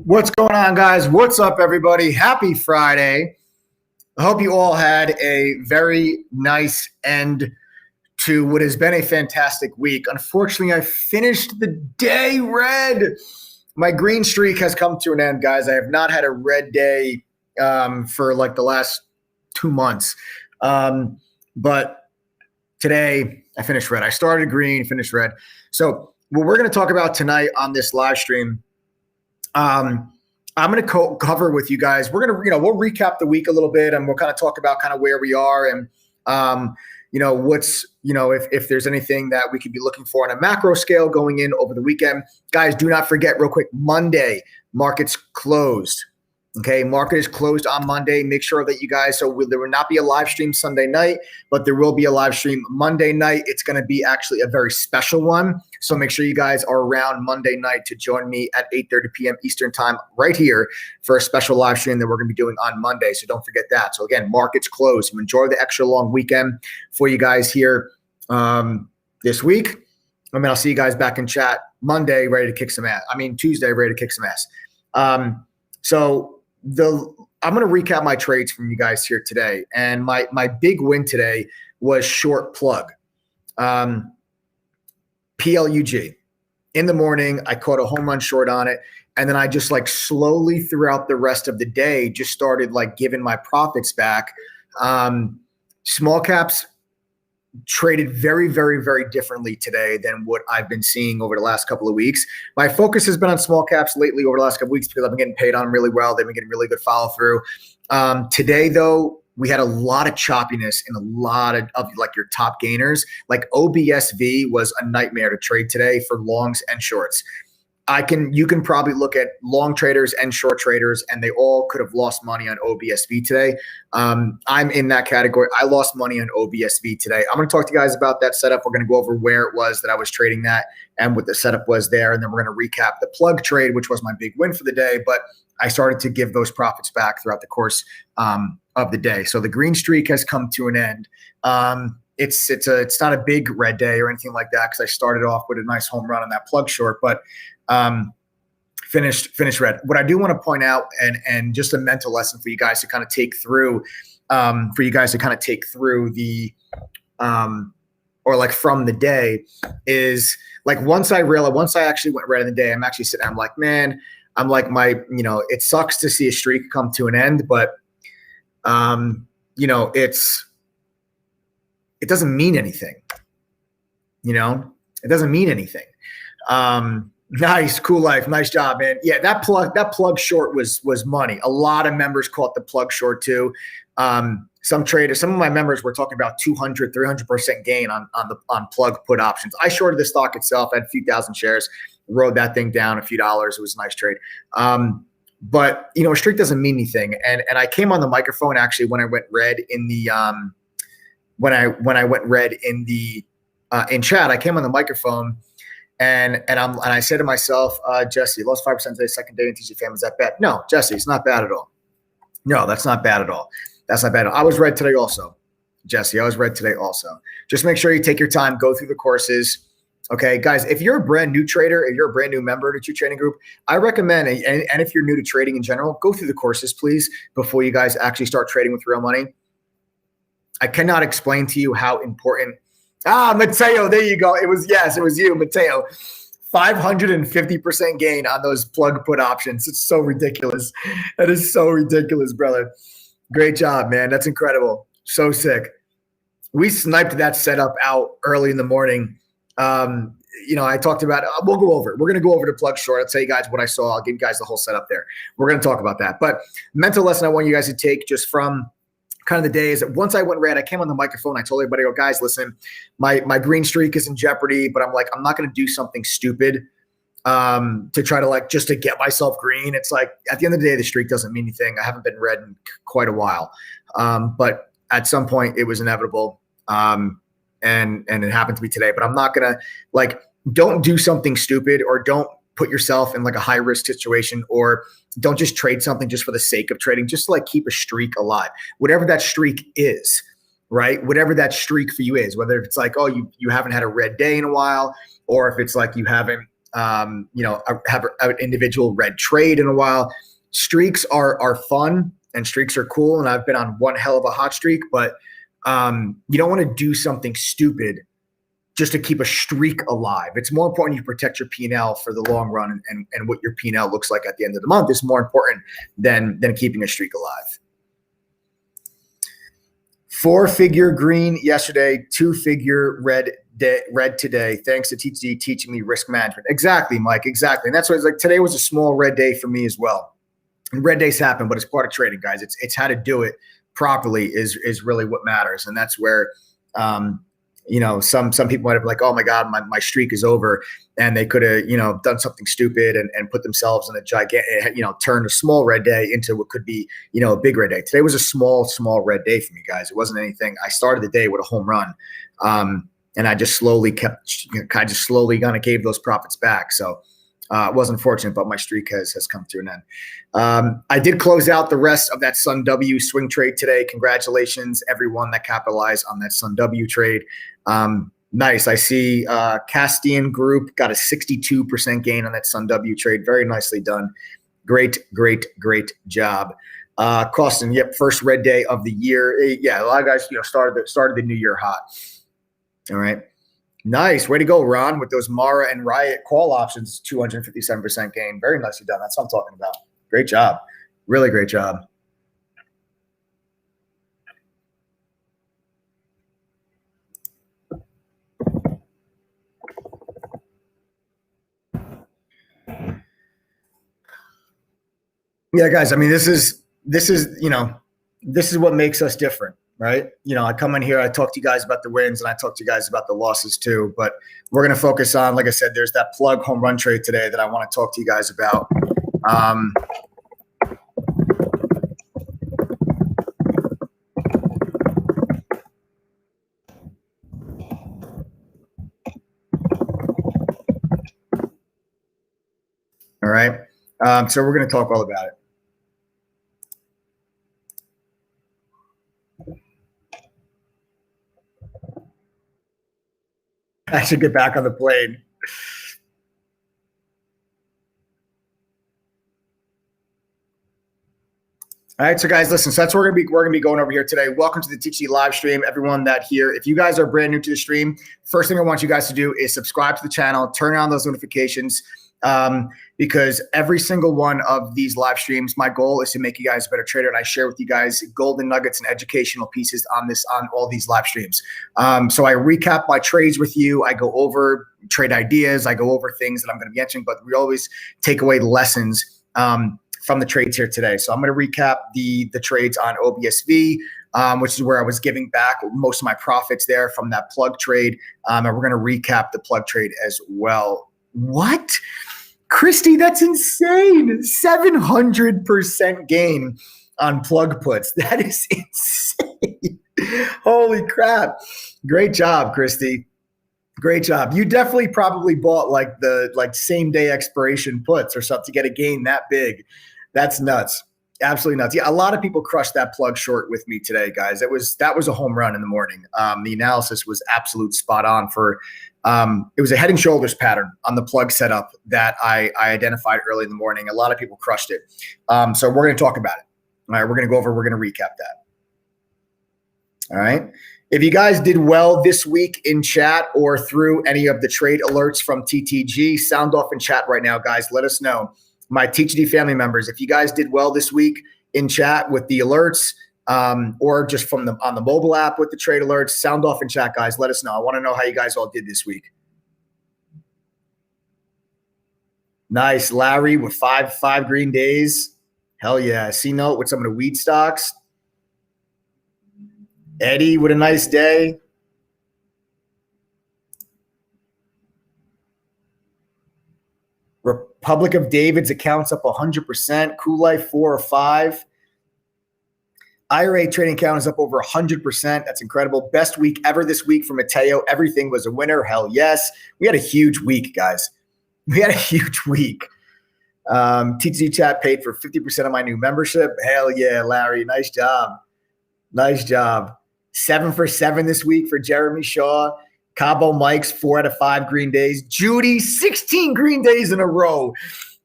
What's going on, guys? What's up, everybody? Happy Friday. I hope you all had a very nice end to what has been a fantastic week. Unfortunately, I finished the day red. My green streak has come to an end, guys. I have not had a red day for like the last 2 months. But today I finished red. I started green, finished red. So what we're going to talk about tonight on this live stream, I'm going to cover with you guys. We're going to, we'll recap the week a little bit, and we'll kind of talk about kind of where we are and, what's, if there's anything that we could be looking for on a macro scale going in over the weekend. Guys, do not forget real quick, Monday, markets closed. Okay, market is closed on Monday. Make sure that you guys, there will not be a live stream Sunday night, but there will be a live stream Monday night. It's going to be actually a very special one. So make sure you guys are around Monday night to join me at 8:30 p.m. Eastern time right here for a special live stream that we're going to be doing on Monday. So don't forget that. So again, market's closed. So enjoy the extra long weekend for you guys here this week. I'll see you guys back in chat Monday, ready to kick some ass. Tuesday, ready to kick some ass. I'm going to recap my trades from you guys here today. And my big win today was short plug. PLUG. In the morning, I caught a home run short on it. And then I just slowly throughout the rest of the day just started giving my profits back. Small caps traded very, very, very differently today than what I've been seeing over the last couple of weeks. My focus has been on small caps lately over the last couple of weeks because I've been getting paid on them really well. They've been getting really good follow through. Today, though, we had a lot of choppiness in a lot of your top gainers. OBSV was a nightmare to trade today for longs and shorts. You can probably look at long traders and short traders, and they all could have lost money on OBSV today. I'm in that category. I lost money on OBSV today. I'm going to talk to you guys about that setup. We're going to go over where it was that I was trading that and what the setup was there. And then we're going to recap the plug trade, which was my big win for the day. But I started to give those profits back throughout the course of the day. So the green streak has come to an end. It's not a big red day or anything like that because I started off with a nice home run on that plug short, but finished red. What I do want to point out and just a mental lesson for you guys to kind of take through, the from the day is once I actually went red in the day, I'm actually sitting, I'm like, man, it sucks to see a streak come to an end, but it doesn't mean anything. It doesn't mean anything. Nice, cool life. Nice job, man. Yeah, that plug short was money. A lot of members caught the plug short too. Some of my members were talking about 200, 300% gain on plug put options. I shorted the stock itself, had a few thousand shares, rode that thing down a few dollars. It was a nice trade. But a streak doesn't mean anything. And I came on the microphone actually when I went red in the when I went red in the in chat. I came on the microphone and I said to myself, Jesse, lost 5% today, second day in TG Fam. Is that bad? No, Jesse, it's not bad at all. No, that's not bad at all. That's not bad at all. I was red today also, Jesse. I was red today also. Just make sure you take your time, go through the courses. Okay, guys, if you're a brand new trader, if you're a brand new member to True Trading Group, I recommend, and if you're new to trading in general, go through the courses, please, before you guys actually start trading with real money. I cannot explain to you how important. Mateo, there you go. It was you, Mateo. 550% gain on those plug put options. It's so ridiculous. That is so ridiculous, brother. Great job, man. That's incredible. So sick. We sniped that setup out early in the morning. I talked about it. We'll go over it. We're going to go over the plug short. I'll tell you guys what I saw. I'll give you guys the whole setup there. We're going to talk about that. But mental lesson I want you guys to take just from kind of the day is that once I went red, I came on the microphone. I told everybody, guys, listen, my green streak is in jeopardy, but I'm not going to do something stupid to try to just to get myself green. It's at the end of the day, the streak doesn't mean anything. I haven't been red in quite a while. But at some point it was inevitable. And it happened to be today, but I'm not going to don't do something stupid or don't put yourself in a high risk situation, or don't just trade something just for the sake of trading, just to keep a streak alive, whatever that streak is, right? Whatever that streak for you is, whether it's you haven't had a red day in a while, or if it's you haven't have an individual red trade in a while. Streaks are fun and streaks are cool. And I've been on one hell of a hot streak, but you don't want to do something stupid just to keep a streak alive. It's more important you protect your P&L for the long run, and what your P&L looks like at the end of the month is more important than keeping a streak alive. 4-figure green yesterday, 2-figure red today. Thanks to TTG teaching me risk management. Exactly, Mike. Exactly. And that's why it's like today was a small red day for me as well. And red days happen, but it's part of trading, guys. It's how to do it properly is really what matters. And that's where some people might have been like, oh my God, my streak is over. And they could have, done something stupid and put themselves in a gigantic, turn a small red day into what could be, a big red day. Today was a small red day for me, guys. It wasn't anything. I started the day with a home run. And I just slowly kind of gave those profits back. So it was unfortunate, but my streak has come to an end. I did close out the rest of that Sunw swing trade today. Congratulations, everyone that capitalized on that Sunw trade. Nice. I see Castian Group got a 62% gain on that Sunw trade. Very nicely done. Great job. Costin, yep, first red day of the year. Yeah, a lot of guys, started the new year hot. All right. Nice. Way to go, Ron, with those Mara and Riot call options, 257% gain. Very nicely done. That's what I'm talking about. Great job. Really great job. Yeah, guys, I mean, this is what makes us different. Right. I come in here, I talk to you guys about the wins, and I talk to you guys about the losses too. But we're going to focus on, like I said, there's that plug home run trade today that I want to talk to you guys about. All right. So we're going to talk all about it. I should get back on the plane. All right, so guys, listen. So that's what we're gonna be going over here today. Welcome to the TTG live stream, everyone that here. If you guys are brand new to the stream, first thing I want you guys to do is subscribe to the channel, turn on those notifications, because every single one of these live streams, my goal is to make you guys a better trader, and I share with you guys golden nuggets and educational pieces on all these live streams. So I recap my trades with you. I go over trade ideas. I go over things that I'm going to be answering, but we always take away lessons from the trades here today. So I'm going to recap the trades on OBSV, which is where I was giving back most of my profits there from that plug trade, and we're going to recap the plug trade as well. What? Christy, that's insane. 700% gain on plug puts. That is insane. Holy crap. Great job, Christy. Great job. You definitely probably bought like same day expiration puts or something to get a gain that big. That's nuts. Absolutely nuts. Yeah, a lot of people crushed that plug short with me today, guys. That was a home run in the morning. The analysis was absolute spot on for it was a head and shoulders pattern on the plug setup that I identified early in the morning. A lot of people crushed it. So we're going to talk about it. All right, we're going to recap that. All right. If you guys did well this week in chat or through any of the trade alerts from TTG, sound off in chat right now, guys. Let us know. My TTG family members, if you guys did well this week in chat with the alerts, or just on the mobile app with the trade alerts, sound off in chat, guys. Let us know. I want to know how you guys all did this week. Nice. Larry with five green days. Hell yeah. C-Note with some of the weed stocks. Eddie with a nice day. Republic of David's accounts up 100%. Cool Life 4 or 5. IRA trading account is up over 100%. That's incredible. Best week ever this week for Mateo. Everything was a winner. Hell yes. We had a huge week, guys. We had a huge week. TTG chat paid for 50% of my new membership. Hell yeah, Larry. Nice job. Nice job. 7 for 7 this week for Jeremy Shaw. Cabo Mike's 4 out of 5 green days. Judy, 16 green days in a row.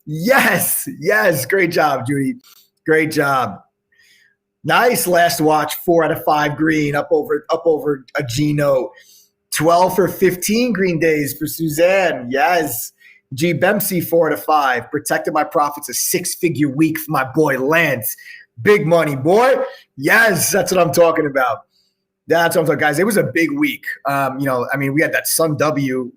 Yes. Great job, Judy. Great job. Nice last watch, 4 out of 5 green, up over a Gino. 12 for 15 green days for Suzanne. Yes. G Bempsey, 4 out of 5. Protected my profits, a 6-figure week for my boy Lance. Big money, boy. Yes, that's what I'm talking about. That's what I'm talking, guys. It was a big week. We had that Sunw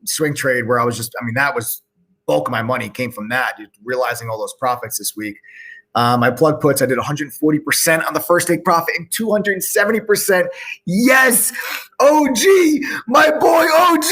swing trade where that was bulk of my money came from that. Realizing all those profits this week. My plug puts, I did 140% on the first take profit and 270%. Yes, OG, my boy OG,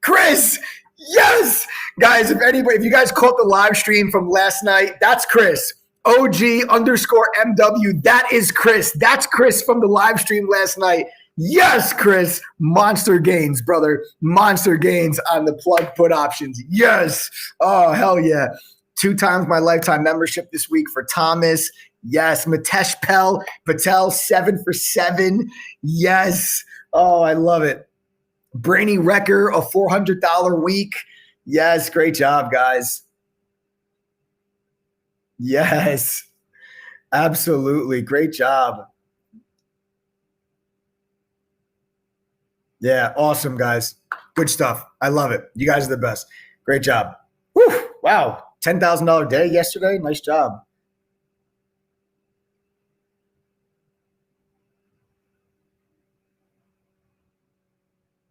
Chris. Yes, guys. If you guys caught the live stream from last night, that's Chris. OG_MW. That is Chris. That's Chris from the live stream last night. Yes, Chris. Monster gains, brother. Monster gains on the plug put options. Yes. Oh, hell yeah. 2 times my lifetime membership this week for Thomas. Yes. Mitesh Patel, 7 for 7. Yes. Oh, I love it. Brainy Wrecker, a $400 week. Yes. Great job, guys. Yes. Absolutely. Great job. Yeah. Awesome, guys. Good stuff. I love it. You guys are the best. Great job. Whew. Wow. $10,000 day yesterday. Nice job.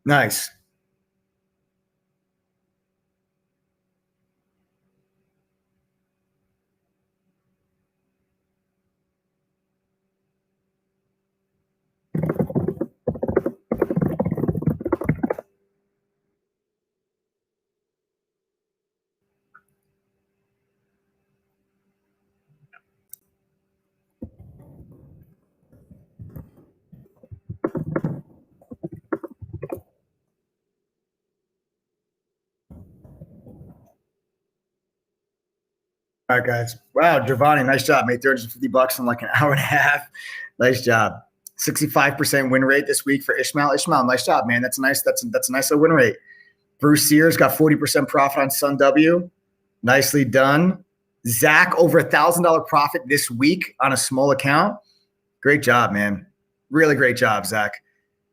Nice. All right, guys. Wow, Giovanni, nice job. Made $350 in like an hour and a half. Nice job. 65% win rate this week for Ishmael. Ishmael, nice job, man. That's a nice little win rate. Bruce Sears got 40% profit on Sunw. Nicely done. Zach, over $1,000 profit this week on a small account. Great job, man. Really great job, Zach.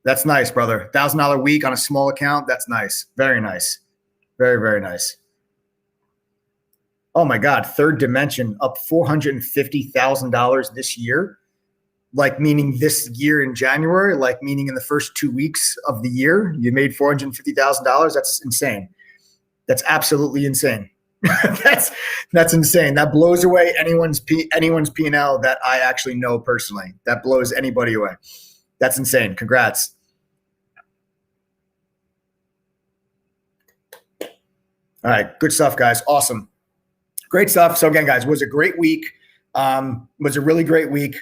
That's nice, brother. $1,000 week on a small account. That's nice. Very nice. Very, very nice. Oh my God, Third Dimension up $450,000 this year. Like meaning this year in January, like meaning in the first 2 weeks of the year, you made $450,000. That's insane. That's absolutely insane. that's insane. That blows away anyone's P&L that I actually know personally. That blows anybody away. That's insane. Congrats. All right, good stuff, guys. Awesome. Great stuff. So again, guys, was a great week. Was a really great week.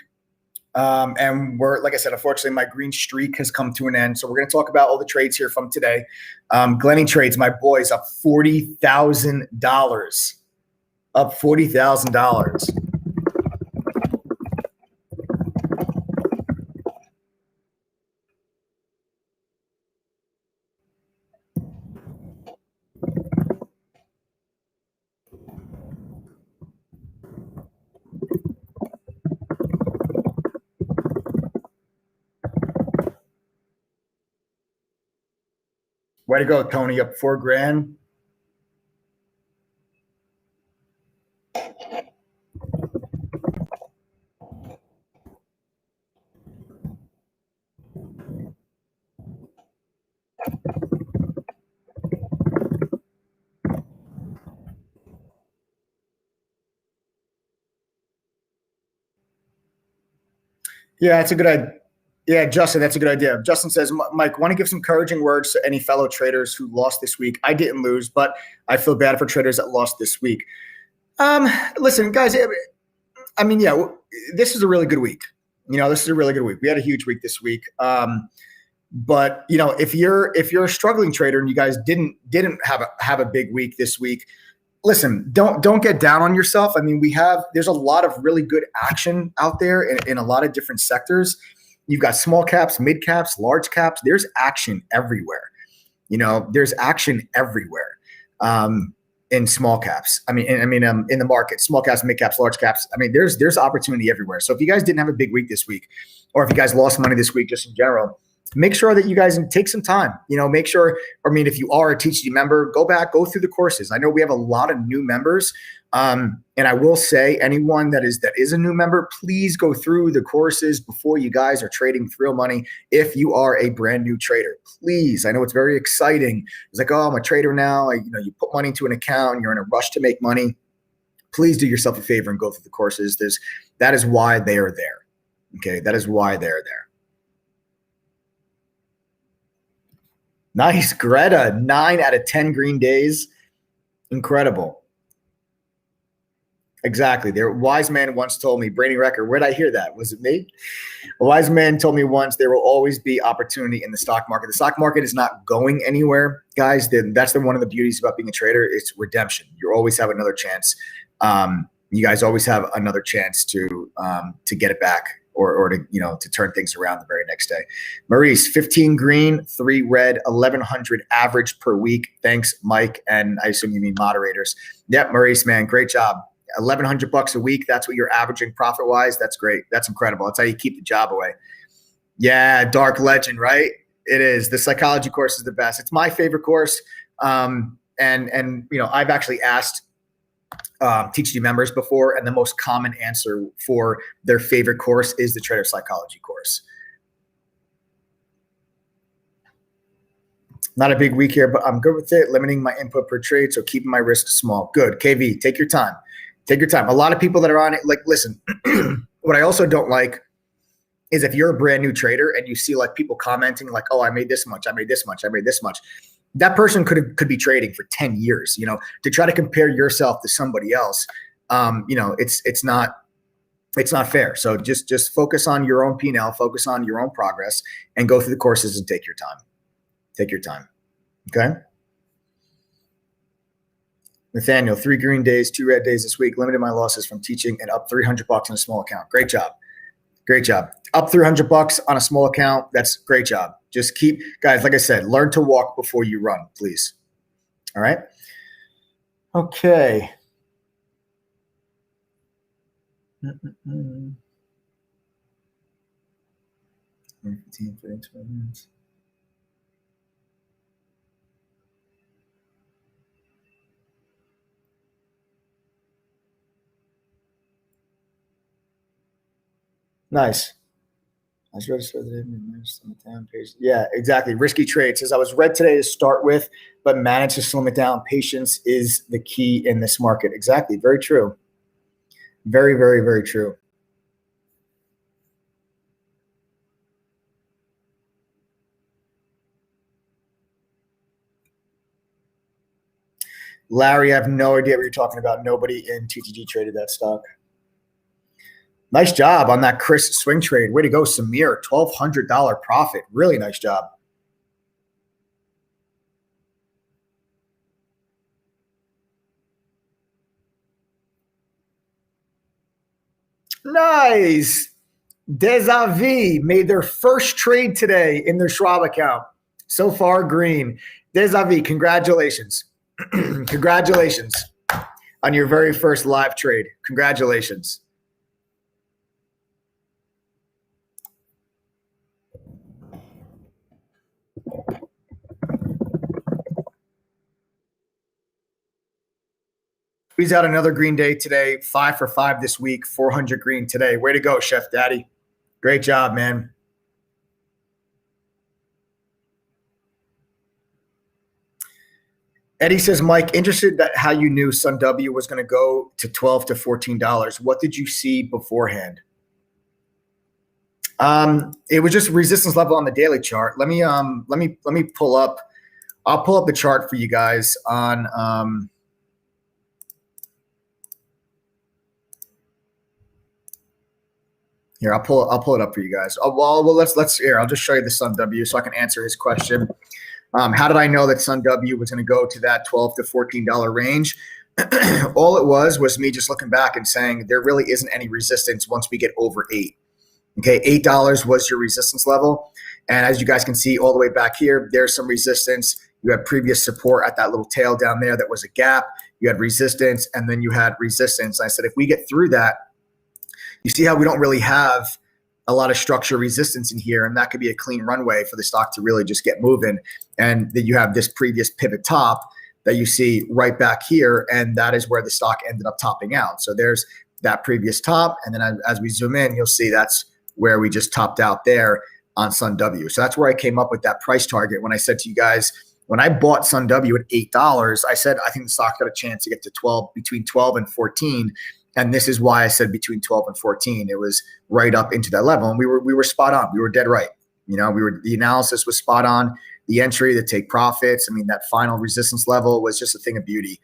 And we're, like I said, unfortunately, my green streak has come to an end. So we're going to talk about all the trades here from today. Glenny Trades, my boys, up $40,000. Up $40,000. Way to go, Tony. Up $4,000. Yeah, that's a good idea. Yeah, Justin, that's a good idea. Justin says, Mike, want to give some encouraging words to any fellow traders who lost this week? I didn't lose, but I feel bad for traders that lost this week. Listen, guys, I mean, yeah, this is a really good week. This is a really good week. We had a huge week this week. But if you're a struggling trader and you guys didn't have a big week this week, listen, don't get down on yourself. I mean, there's a lot of really good action out there in a lot of different sectors. You've got small caps, mid caps, large caps. There's action everywhere. There's action everywhere. In small caps. In the market, small caps, mid caps, large caps. There's opportunity everywhere. So if you guys didn't have a big week this week, or if you guys lost money this week, just in general, make sure that you guys take some time. Make sure. If you are a TTG member, go through the courses. I know we have a lot of new members. And I will say, anyone that is a new member, please go through the courses before you guys are trading with real money. If you are a brand new trader, please. I know it's very exciting. It's like, oh, I'm a trader now. You put money into an account and you're in a rush to make money. Please do yourself a favor and go through the courses. That is why they are there. Okay, that is why they're there. Nice, Greta. 9 out of 10 green days. Incredible. Exactly. A wise man once told me, Brady Recker, where did I hear that? Was it me? A wise man told me once, there will always be opportunity in the stock market. The stock market is not going anywhere, guys. That's one of the beauties about being a trader. It's redemption. You always have another chance. You guys always have another chance to get it back or to turn things around the very next day. Maurice, 15 green, 3 red, 1,100 average per week. Thanks, Mike. And I assume you mean moderators. Yep, Maurice, man, great job. $1,100 a week. That's what you're averaging profit wise. That's great. That's incredible. That's how you keep the job away. Yeah. Dark legend, right? It is. The psychology course is the best. It's my favorite course. And I've actually asked TTG members before, and the most common answer for their favorite course is the trader psychology course. Not a big week here, but I'm good with it. Limiting my input per trade. So keeping my risk small. Good. KV, take your time. Take your time. A lot of people that are on it, listen, what I also don't like is if you're a brand new trader and you see people commenting oh, I made this much, I made this much, I made this much. That person could be trading for 10 years, to try to compare yourself to somebody else. It's not fair. So just focus on your own P&L, focus on your own progress, and go through the courses and take your time. Take your time. Okay. Nathaniel, 3 green days, 2 red days this week. Limited my losses from teaching and up $300 in a small account. Great job. Great job. Up $300 on a small account. That's great job. Just keep, guys, like I said, learn to walk before you run, please. All right. Okay. Mm-mm-mm. 15, 20 minutes. Nice. I was ready to start the page. Yeah, exactly. Risky trade says I was read today to start with, but managed to slim it down. Patience is the key in this market. Exactly. Very true. Very, very, very true. Larry, I have no idea what you're talking about. Nobody in TTG traded that stock. Nice job on that Chris swing trade. Way to go, Samir. $1,200 profit. Really nice job. Nice. Desavi made their first trade today in their Schwab account. So far, green. Desavi, congratulations. Congratulations on your very first live trade. Congratulations. Squeeze out another green day today. 5 for 5 this week. 400 green today. Way to go, Chef Daddy. Great job, man. Eddie says, Mike, interested that how you knew Sunw was going to go to $12 to $14. What did you see beforehand? It was just resistance level on the daily chart. Let me pull up. I'll pull up the chart for you guys on. Here, I'll pull it up for you guys. Well, let's here. I'll just show you the Sunw so I can answer his question. How did I know that Sunw was going to go to that $12 to $14 range? All it was me just looking back and saying there really isn't any resistance once we get over $8. Okay, $8 was your resistance level. And as you guys can see all the way back here, there's some resistance. You had previous support at that little tail down there that was a gap. You had resistance, and then you had resistance. I said, if we get through that, you see how we don't really have a lot of structure resistance in here, and that could be a clean runway for the stock to really just get moving. And then you have this previous pivot top that you see right back here, and that is where the stock ended up topping out. So there's that previous top, and then as we zoom in, you'll see that's where we just topped out there on Sunw. So that's where I came up with that price target. When I said to you guys, when I bought Sunw at $8, I said I think the stock got a chance to get to 12, between 12 and 14. And this is why I said between 12 and 14. It was right up into that level, and we were spot on. We were dead right. The analysis was spot on. The entry, the take profits. I mean, that final resistance level was just a thing of beauty.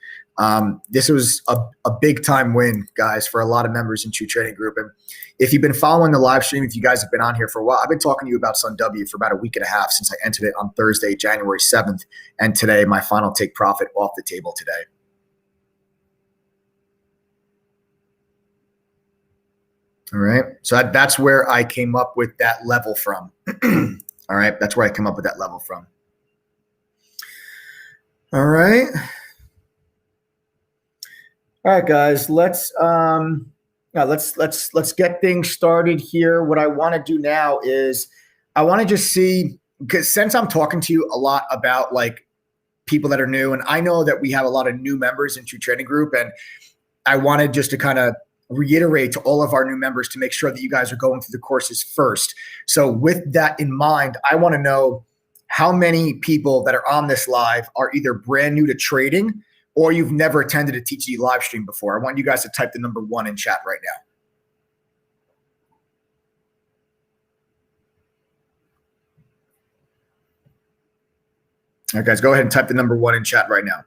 This was a big time win, guys, for a lot of members in True Trading Group. And if you've been following the live stream, if you guys have been on here for a while, I've been talking to you about Sunw for about a week and a half since I entered it on Thursday, January 7th. And today, my final take profit off the table today. All right. So that's where I came up with that level from. All right. That's where I came up with that level from. All right. All right, guys. Let's get things started here. What I want to do now is I want to just see, because since I'm talking to you a lot about like people that are new, and I know that we have a lot of new members in True Trading Group, and I wanted just to kind of reiterate to all of our new members to make sure that you guys are going through the courses first. So with that in mind, I want to know how many people that are on this live are either brand new to trading or you've never attended a TTD live stream before. I want you guys to type the number 1 in chat right now. All right, guys, go ahead and type the number 1 in chat right now.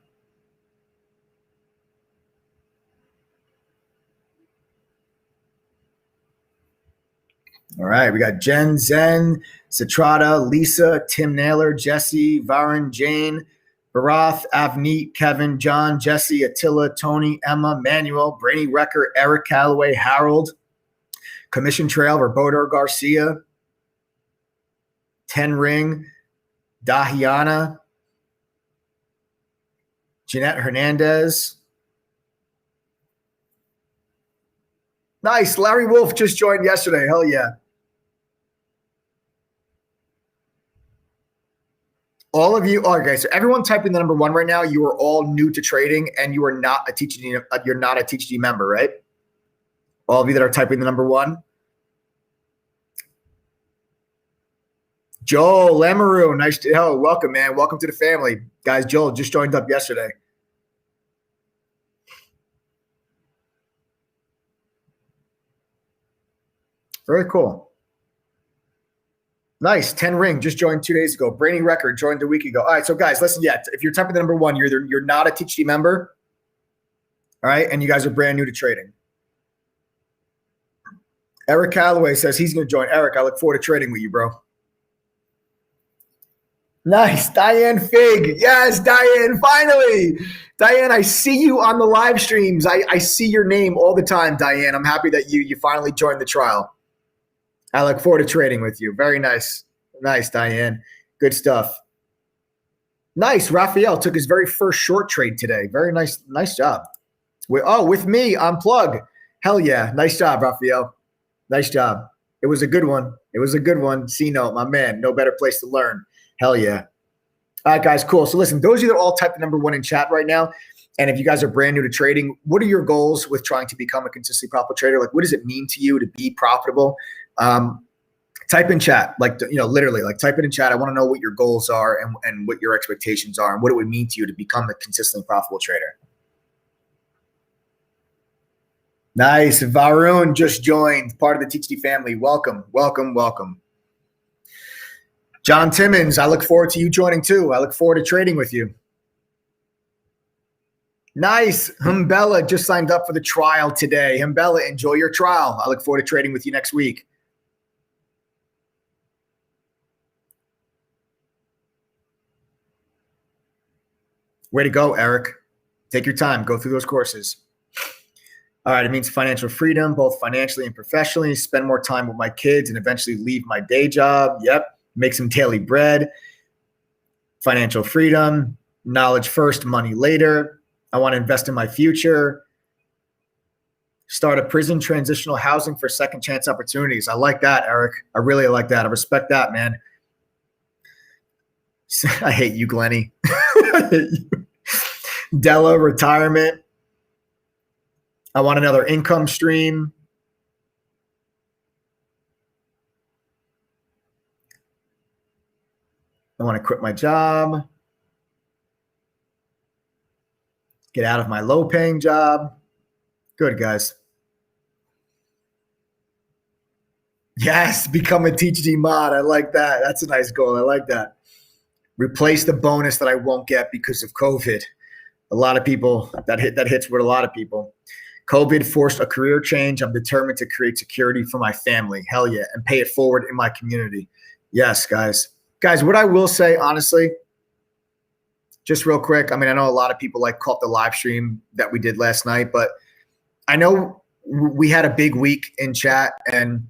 All right, we got Jen, Zen, Citrata, Lisa, Tim Naylor, Jesse, Varun, Jane, Barath, Avneet, Kevin, John, Jesse, Attila, Tony, Emma, Manuel, Brainy Wrecker, Eric Calloway, Harold, Commission Trail, Roberto Garcia, Ten Ring, Dahiana, Jeanette Hernandez. Nice. Larry Wolf just joined yesterday. Hell yeah. All of you, okay, so everyone typing the number 1 right now, you are all new to trading and you are not a TTD, you're not a TTD member, right? All of you that are typing the number 1. Joel Lamoureux, nice to welcome, man. Welcome to the family. Guys, Joel just joined up yesterday. Very cool. Nice. 10 Ring just joined 2 days ago. Brainy Record joined a week ago. All right, so guys, listen, if you're typing the number 1, you're not a TTD member, all right, and you guys are brand new to trading. Eric Calloway says he's going to join. Eric, I look forward to trading with you, bro. Nice. Diane Fig. Yes, Diane, finally. Diane, I see you on the live streams. I see your name all the time, Diane. I'm happy that you finally joined the trial. I look forward to trading with you. Very nice. Nice, Diane. Good stuff. Nice. Raphael took his very first short trade today. Very nice. Nice job. With me on Plug. Hell yeah. Nice job, Raphael. Nice job. It was a good one. It was a good one. C-Note, my man. No better place to learn. Hell yeah. All right, guys, cool. So listen, those of you that all type the number 1 in chat right now, and if you guys are brand new to trading, what are your goals with trying to become a consistently profitable trader? Like, what does it mean to you to be profitable? Type in chat, literally, type it in chat. I want to know what your goals are and what your expectations are and what it would mean to you to become a consistently profitable trader. Nice. Varun just joined, part of the TTD family. Welcome, welcome, welcome. John Timmons, I look forward to you joining too. I look forward to trading with you. Nice. Humbella just signed up for the trial today. Humbella, enjoy your trial. I look forward to trading with you next week. Way to go, Eric. Take your time. Go through those courses. All right. It means financial freedom, both financially and professionally. Spend more time with my kids and eventually leave my day job. Yep. Make some daily bread. financial freedom, knowledge first, money later. I want to invest in my future. Start a prison transitional housing for second chance opportunities. I like that, Eric. I really like that. I respect that, man. I hate you, Glennie. I hate you. Della, retirement. I want another income stream. I want to quit my job. Get out of my low-paying job. Good, guys. Yes, become a TGG mod. I like that. That's a nice goal. I like that. Replace the bonus that I won't get because of COVID. A lot of people, that hits with a lot of people. COVID forced a career change. I'm determined to create security for my family. Hell yeah. And pay it forward in my community. Yes, guys. Guys, what I will say, honestly, just real quick, I mean, I know a lot of people caught the live stream that we did last night, but I know we had a big week in chat, and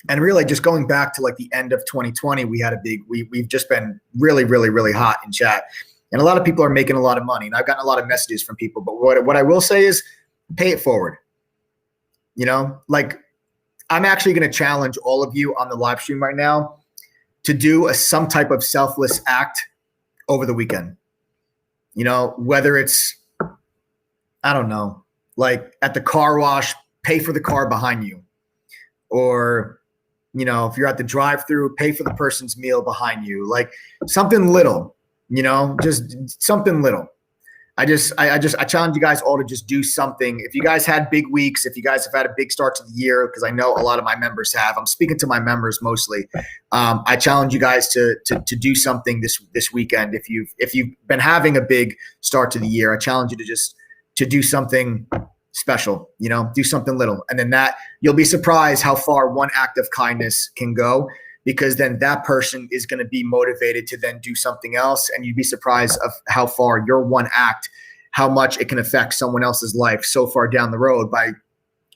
really just going back to the end of 2020, we've just been really, really, really hot in chat, and a lot of people are making a lot of money, and I've gotten a lot of messages from people, but what I will say is pay it forward. I'm actually going to challenge all of you on the live stream right now to do some type of selfless act over the weekend. Whether it's, I don't know, at the car wash, pay for the car behind you. Or, if you're at the drive-through, pay for the person's meal behind you. Something little, just something little. I challenge you guys all to just do something. If you guys had big weeks, if you guys have had a big start to the year, because I know a lot of my members have, I'm speaking to my members mostly. I challenge you guys to do something this weekend. If you've been having a big start to the year, I challenge you to do something special, do something little. And then that you'll be surprised how far one act of kindness can go, because then that person is going to be motivated to then do something else. And you'd be surprised of how far your one act, how much it can affect someone else's life so far down the road by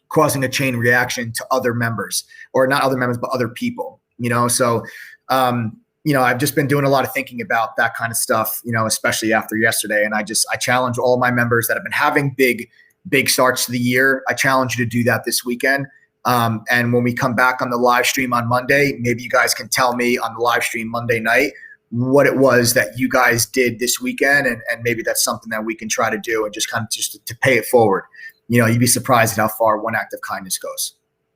causing a chain reaction to other members, or not other members, but other people, So, I've just been doing a lot of thinking about that kind of stuff, especially after yesterday. And I challenge all my members that have been having big starts to the year. I challenge you to do that this weekend. And when we come back on the live stream on Monday, maybe you guys can tell me on the live stream Monday night what it was that you guys did this weekend. And maybe that's something that we can try to do and just to pay it forward. You'd be surprised at how far one act of kindness goes.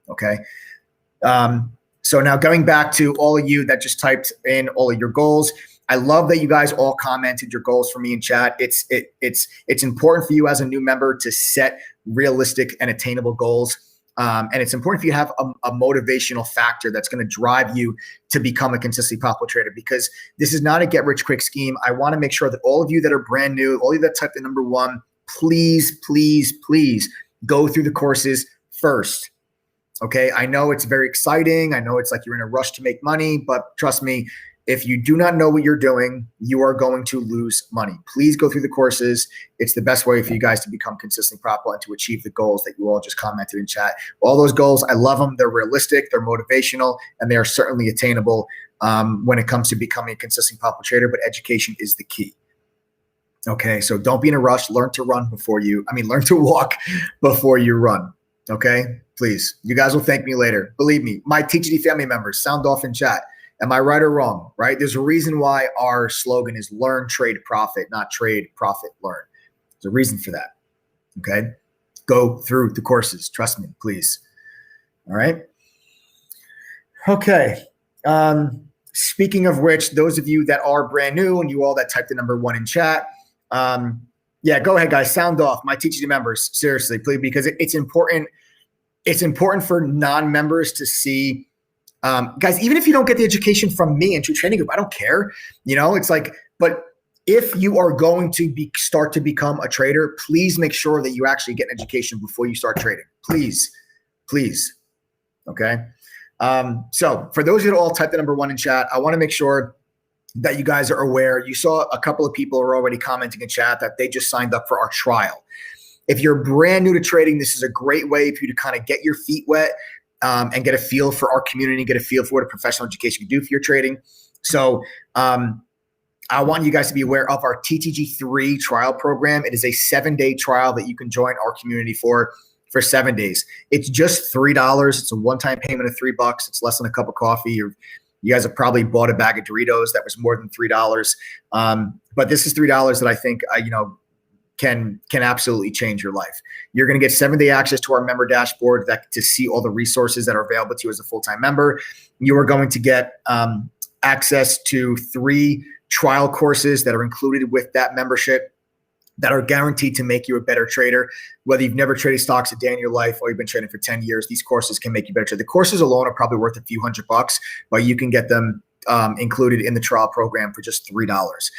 Okay. So now going back to all of you that just typed in all of your goals, I love that you guys all commented your goals for me in chat. It's important for you as a new member to set realistic and attainable goals. And it's important for you to have a motivational factor that's going to drive you to become a consistently profitable trader, because this is not a get rich quick scheme. I want to make sure that all of you that are brand new, all of you that typed the number one, please, please, please go through the courses first. Okay. I know it's very exciting. I know it's you're in a rush to make money, but trust me, if you do not know what you're doing, you are going to lose money. Please go through the courses. It's the best way for you guys to become consistently profitable and to achieve the goals that you all just commented in chat. All those goals, I love them. They're realistic, they're motivational, and they are certainly attainable when it comes to becoming a consistently profitable trader, but education is the key. Okay, so don't be in a rush. Learn to walk before you run. Okay, please. You guys will thank me later. Believe me, my TGD family members, sound off in chat. Am I right or wrong, right? There's a reason why our slogan is learn, trade, profit, not trade, profit, learn. There's a reason for that, okay? Go through the courses. Trust me, please. All right? Okay. Speaking of which, those of you that are brand new and you all that typed the number one in chat, yeah, go ahead, guys. Sound off. My TGD members, seriously, please, because it's important. It's important for non-members to see. Guys, even if you don't get the education from me and True Trading Group, I don't care. But if you are going to start to become a trader, please make sure that you actually get an education before you start trading. Please. Okay. So for those of you that all typed the number one in chat, I want to make sure that you guys are aware. You saw a couple of people are already commenting in chat that they just signed up for our trial. If you're brand new to trading, this is a great way for you to kind of get your feet wet. And get a feel for our community, get a feel for what a professional education can do for your trading. So I I want you guys to be aware of our TTG3 trial program. It is a 7-day trial that you can join our community for 7 days. It's just $3. It's a one-time payment of $3. It's less than a cup of coffee. You guys have probably bought a bag of Doritos that was more than $3. But this is $3 that I think can absolutely change your life. You're going to get 7-day access to our member dashboard to see all the resources that are available to you as a full-time member. You are going to get access to 3 trial courses that are included with that membership that are guaranteed to make you a better trader. Whether you've never traded stocks a day in your life or you've been trading for 10 years, these courses can make you better. The courses alone are probably worth a few $100, but you can get them included in the trial program for just $3.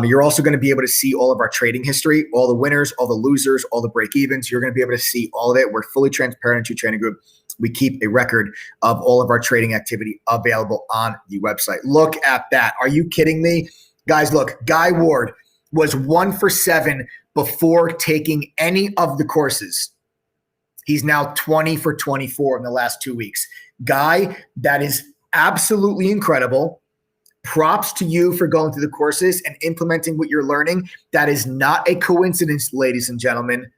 You're also going to be able to see all of our trading history, all the winners, all the losers, all the break evens. You're going to be able to see all of it. We're fully transparent to Trading Group. We keep a record of all of our trading activity available on the website. Look at that. Are you kidding me? Guys, look, Guy Ward was 1 for 7 before taking any of the courses. He's now 20 for 24 in the last 2 weeks. Guy, that is absolutely incredible. Props to you for going through the courses and implementing what you're learning. That is not a coincidence, ladies and gentlemen.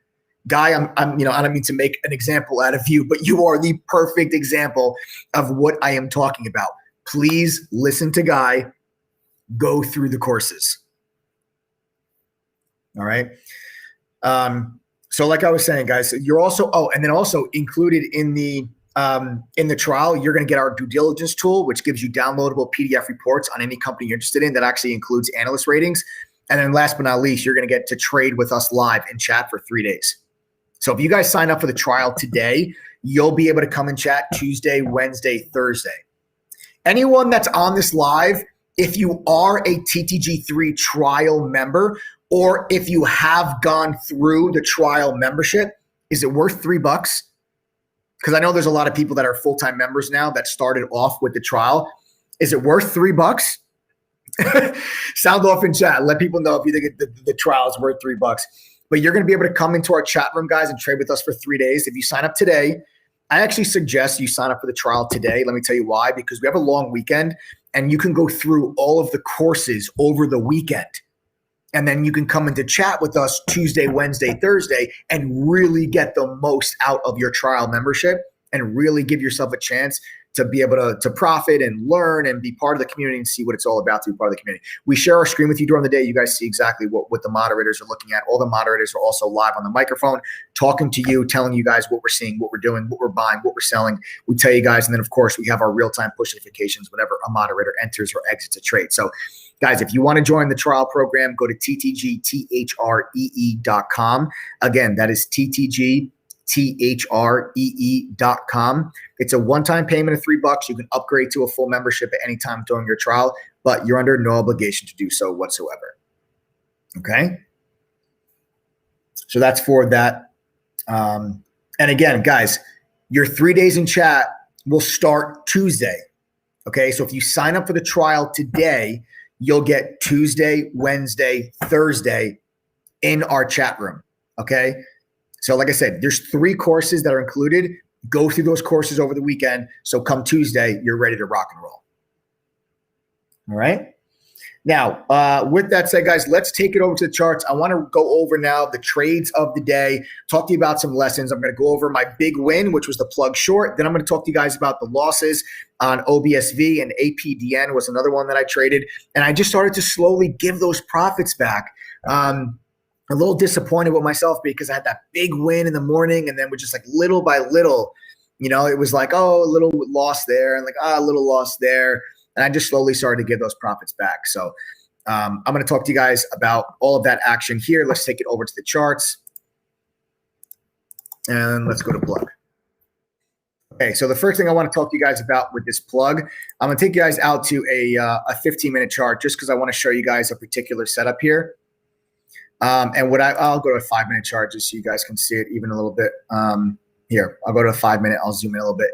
Guy, I don't mean to make an example out of you, but you are the perfect example of what I am talking about. Please listen to Guy. Go through the courses. All right. So like I was saying, guys, you're also, and then also included in the trial, you're going to get our due diligence tool, which gives you downloadable PDF reports on any company you're interested in. That actually includes analyst ratings. And then last but not least, you're going to get to trade with us live in chat for 3 days. So if you guys sign up for the trial today, you'll be able to come and chat Tuesday, Wednesday, Thursday. Anyone that's on this live, if you are a TTG3 trial member, or if you have gone through the trial membership, is it worth $3? Because I know there's a lot of people that are full-time members now that started off with the trial. Is it worth $3? Sound off in chat. Let people know if you think the trial is worth $3. But you're going to be able to come into our chat room, guys, and trade with us for 3 days. If you sign up today, I actually suggest you sign up for the trial today. Let me tell you why. Because we have a long weekend, and you can go through all of the courses over the weekend. And then you can come into chat with us Tuesday, Wednesday, Thursday, and really get the most out of your trial membership and really give yourself a chance to be able to profit and learn and be part of the community and see what it's all about to be part of the community. We share our screen with you during the day. You guys see exactly what the moderators are looking at. All the moderators are also live on the microphone, talking to you, telling you guys what we're seeing, what we're doing, what we're buying, what we're selling. We tell you guys, and then of course we have our real-time push notifications whenever a moderator enters or exits a trade. So guys, if you want to join the trial program, go to ttgthree.com. Again, that is ttgthree.com. It's a one-time payment of $3. You can upgrade to a full membership at any time during your trial, but you're under no obligation to do so whatsoever. Okay? So that's for that. And again, guys, your 3 days in chat will start Tuesday. Okay? So if you sign up for the trial today, you'll get Tuesday, Wednesday, Thursday in our chat room. Okay? So like I said, there's 3 courses that are included. Go through those courses over the weekend. So come Tuesday, you're ready to rock and roll. All right. Now, with that said, guys, let's take it over to the charts. I want to go over now the trades of the day, talk to you about some lessons. I'm going to go over my big win, which was the plug short. Then I'm going to talk to you guys about the losses on OBSV, and APDN was another one that I traded. And I just started to slowly give those profits back. A little disappointed with myself because I had that big win in the morning, and then we're just like little by little, it was like, oh, a little loss there, and like, a little loss there. And I just slowly started to give those profits back. So I'm going to talk to you guys about all of that action here. Let's take it over to the charts. And let's go to plug. Okay, so the first thing I want to talk to you guys about with this plug, I'm going to take you guys out to a 15-minute chart just because I want to show you guys a particular setup here. And I'll go to a 5-minute chart just so you guys can see it even a little bit. Here, I'll go to a 5-minute. I'll zoom in a little bit.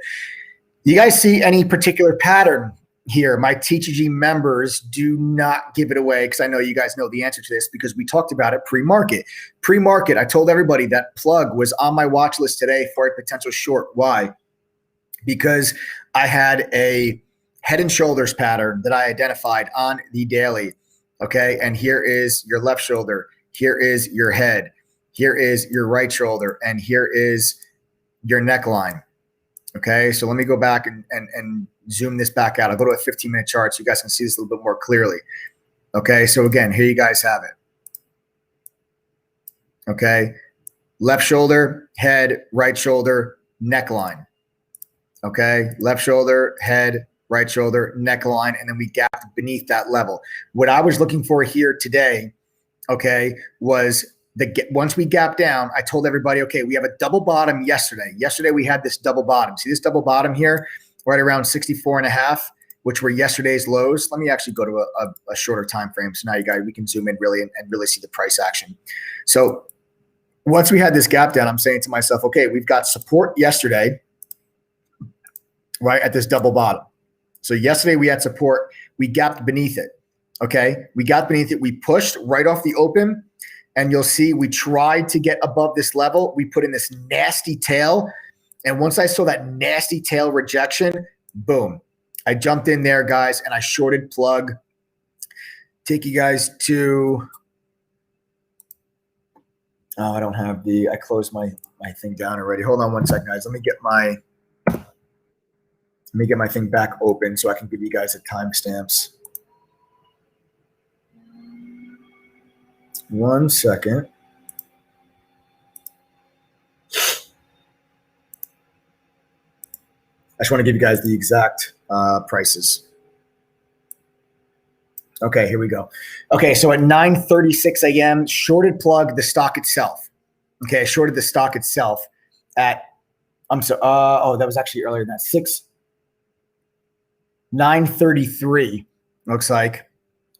You guys see any particular pattern here? My TTG members, do not give it away because I know you guys know the answer to this because we talked about it pre-market. Pre-market, I told everybody that plug was on my watch list today for a potential short. Why? Because I had a head and shoulders pattern that I identified on the daily. Okay. And here is your left shoulder. Here is your head. Here is your right shoulder. And here is your neckline. Okay. So let me go back and zoom this back out. I'll go to a 15-minute chart so you guys can see this a little bit more clearly. Okay. So again, here you guys have it. Okay. Left shoulder, head, right shoulder, neckline. Okay. Left shoulder, head, right shoulder, neckline, and then we gapped beneath that level. What I was looking for here today, okay, was once we gapped down, I told everybody, okay, we have a double bottom yesterday. Yesterday we had this double bottom. See this double bottom here, right around 64.5, which were yesterday's lows. Let me actually go to a shorter time frame. So now you guys, we can zoom in really and really see the price action. So once we had this gap down, I'm saying to myself, okay, we've got support yesterday, right at this double bottom. So yesterday we had support, we gapped beneath it, okay? We got beneath it, we pushed right off the open, and you'll see we tried to get above this level. We put in this nasty tail, and once I saw that nasty tail rejection, boom. I jumped in there, guys, and I shorted plug. Take you guys to, oh, I don't have I closed my thing down already. Hold on one second, guys. Let me get my thing back open so I can give you guys the timestamps. One second. I just want to give you guys the exact prices. Okay, here we go. Okay, so at 9:36 a.m., shorted plug the stock itself. Okay, I shorted the stock itself at, that was actually earlier than that, 9:33 looks like.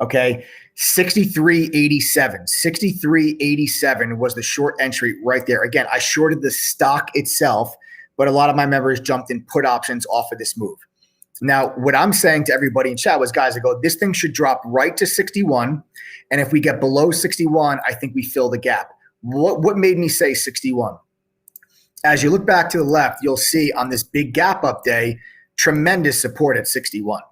Okay, 63.87. 63.87 was the short entry right there. Again, I shorted the stock itself, but a lot of my members jumped in put options off of this move. Now, what I'm saying to everybody in chat was, guys, I go, this thing should drop right to 61. And if we get below 61, I think we fill the gap. What made me say 61? As you look back to the left, you'll see on this big gap up day, tremendous support at 61.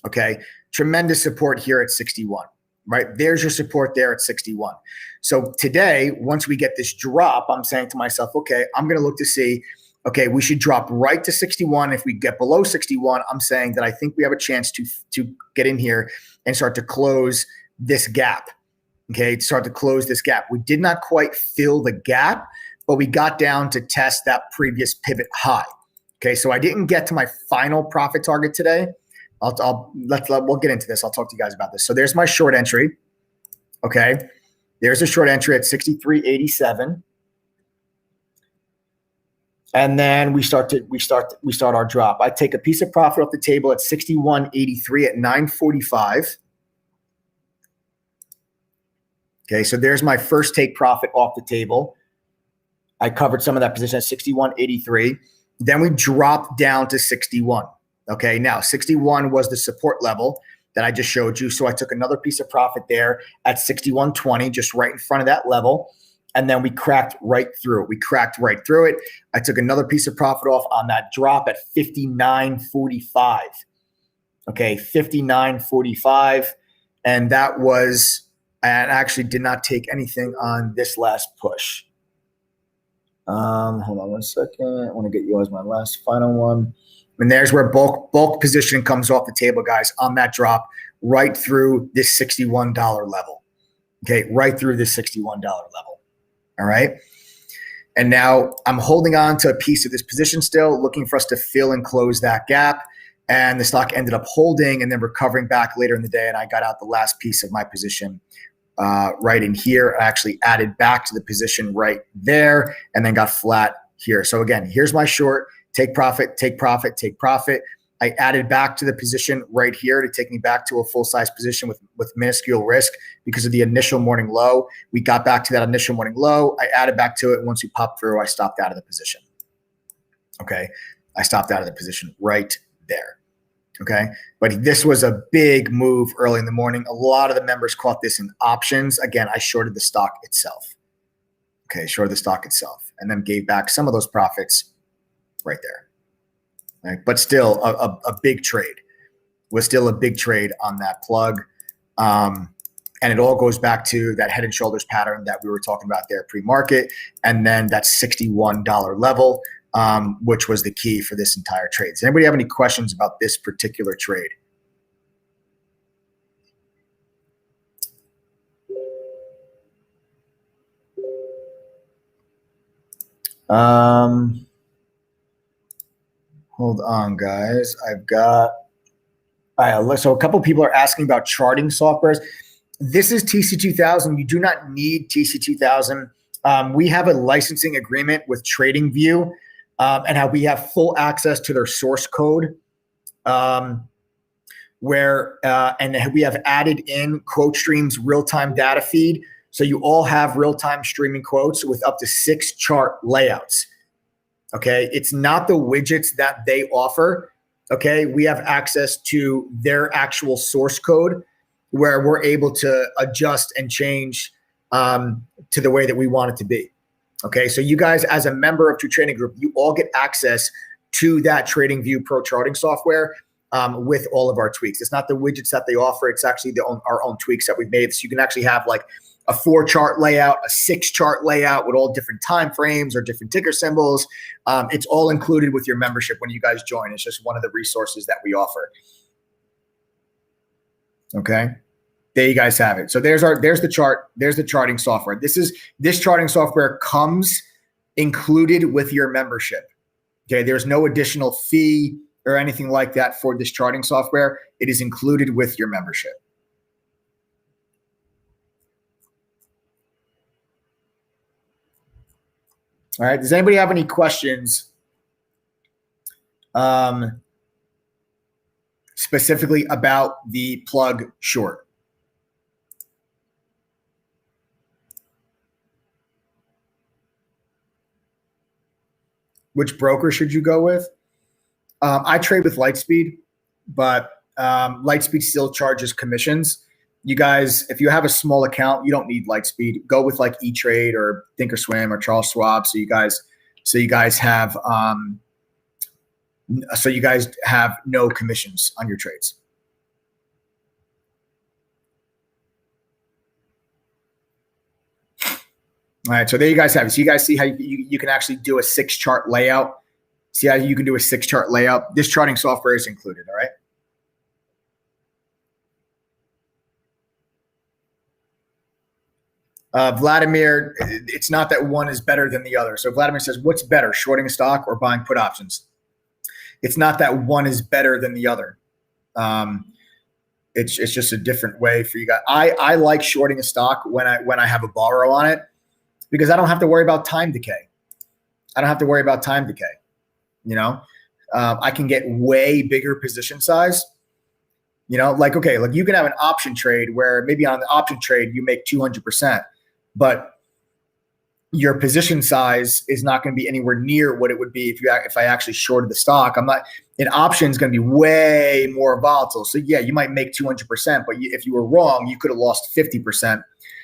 Okay, tremendous support here at 61, right? There's your support there at 61. So today, once we get this drop, I'm saying to myself, okay, I'm going to look to see, okay, we should drop right to 61. If we get below 61, I'm saying that I think we have a chance to get in here and start to close this gap. Okay, start to close this gap. We did not quite fill the gap, but we got down to test that previous pivot high. Okay, so I didn't get to my final profit target today. We'll get into this. I'll talk to you guys about this. So there's my short entry. Okay, there's a short entry at 63.87. And then we start our drop. I take a piece of profit off the table at 61.83 at 9:45. Okay, so there's my first take profit off the table. I covered some of that position at 61.83. Then we dropped down to 61. Okay, now 61 was the support level that I just showed you. So I took another piece of profit there at 61.20, just right in front of that level. And then we cracked right through it. We cracked right through it. I took another piece of profit off on that drop at 59.45. Okay, 59.45. And that was, and I actually did not take anything on this last push. Hold on one second. I want to get you as my last final one. And there's where bulk position comes off the table, guys, on that drop right through this $61 level. Okay, right through this $61 level. All right. And now I'm holding on to a piece of this position still, looking for us to fill and close that gap. And the stock ended up holding and then recovering back later in the day. And I got out the last piece of my position right in here. I actually added back to the position right there and then got flat here. So again, here's my short. Take profit, take profit, take profit. I added back to the position right here to take me back to a full-size position with minuscule risk because of the initial morning low. We got back to that initial morning low. I added back to it. Once we popped through, I stopped out of the position. Okay. I stopped out of the position right there. Okay. But this was a big move early in the morning. A lot of the members caught this in options. Again, I shorted the stock itself. Okay. Shorted the stock itself and then gave back some of those profits right there. Right? But still a big trade. Was still a big trade on that plug. And it all goes back to that head and shoulders pattern that we were talking about there pre-market, and then that $61 level, which was the key for this entire trade. Does anybody have any questions about this particular trade? Hold on, guys. So a couple people are asking about charting softwares. This is TC2000. You do not need TC2000. We have a licensing agreement with TradingView, and how we have full access to their source code, and we have added in QuoteStream's real-time data feed. So you all have real-time streaming quotes with up to 6 chart layouts. Okay, it's not the widgets that they offer. Okay, we have access to their actual source code where we're able to adjust and change to the way that we want it to be. Okay, so you guys, as a member of True Trading Group, you all get access to that TradingView Pro charting software with all of our tweaks. It's not the widgets that they offer. It's actually our own tweaks that we've made. So you can actually have like a 4 chart layout, a 6 chart layout with all different time frames or different ticker symbols. It's all included with your membership when you guys join. It's just one of the resources that we offer. Okay, there you guys have it. So there's the chart. There's the charting software. This charting software comes included with your membership. Okay, there's no additional fee or anything like that for this charting software. It is included with your membership. All right. Does anybody have any questions specifically about the plug short? Which broker should you go with? I trade with Lightspeed, but Lightspeed still charges commissions. You guys, if you have a small account, you don't need Lightspeed. Go with like E-Trade or Thinkorswim or Charles Schwab. So you guys have no commissions on your trades. All right, so there you guys have it. So you guys see how you can actually do a 6 chart layout. See how you can do a 6 chart layout. This charting software is included. All right. Vladimir, it's not that one is better than the other. So Vladimir says, what's better, shorting a stock or buying put options? It's not that one is better than the other. It's just a different way for you guys. I like shorting a stock when I have a borrow on it because I don't have to worry about time decay. You know, I can get way bigger position size. You know, like you can have an option trade where maybe on the option trade you make 200%. But your position size is not going to be anywhere near what it would be if I actually shorted the stock. An option is going to be way more volatile. So yeah, you might make 200%, but if you were wrong, you could have lost 50%.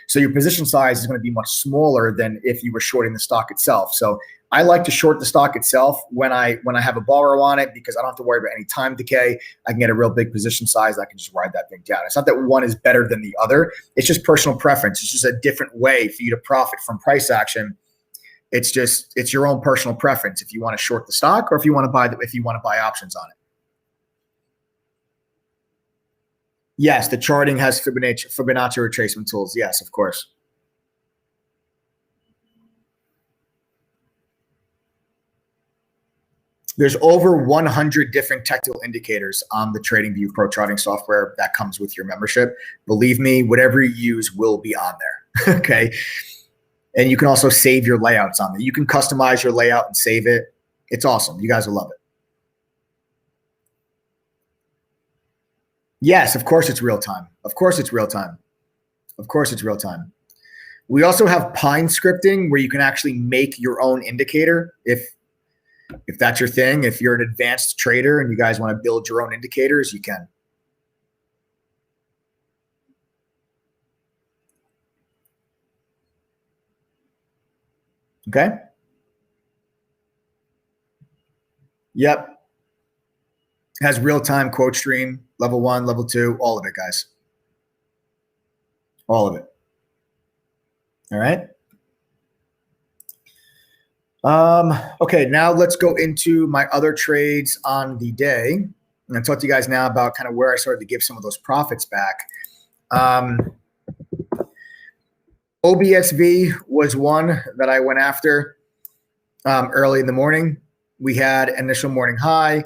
So your position size is going to be much smaller than if you were shorting the stock itself. So I like to short the stock itself when I have a borrow on it because I don't have to worry about any time decay. I can get a real big position size. I can just ride that thing down. It's not that one is better than the other. It's just personal preference. It's just a different way for you to profit from price action. It's your own personal preference if you want to short the stock or if you want to buy options on it. Yes, the charting has Fibonacci retracement tools. Yes, of course. There's over 100 different technical indicators on the TradingView Pro charting software that comes with your membership. Believe me, whatever you use will be on there. Okay. And you can also save your layouts on there. You can customize your layout and save it. It's awesome. You guys will love it. Yes, of course it's real time. We also have Pine scripting where you can actually make your own indicator if that's your thing. If you're an advanced trader and you guys want to build your own indicators, you can. Okay. Yep. It has real-time quote stream, level 1, level 2, all of it, guys. All of it. All right. Okay, now let's go into my other trades on the day. I'm going to talk to you guys now about kind of where I started to give some of those profits back. OBSV was one that I went after early in the morning. We had initial morning high.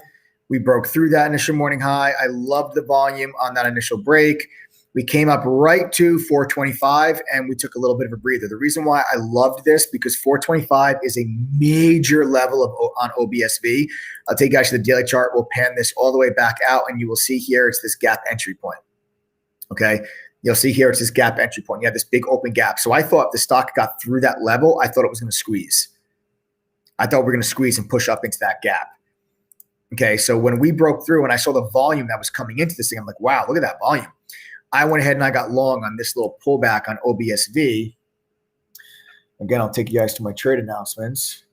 We broke through that initial morning high. I loved the volume on that initial break. We came up right to 425 and we took a little bit of a breather. The reason why I loved this because 425 is a major level on OBSV. I'll take you guys to the daily chart. We'll pan this all the way back out and you will see here it's this gap entry point. Okay. You'll see here it's this gap entry point. You have this big open gap. So I thought if the stock got through that level, I thought it was going to squeeze. I thought we were going to squeeze and push up into that gap. Okay. So when we broke through and I saw the volume that was coming into this thing, I'm like, wow, look at that volume. I went ahead and I got long on this little pullback on OBSV. Again, I'll take you guys to my trade announcements.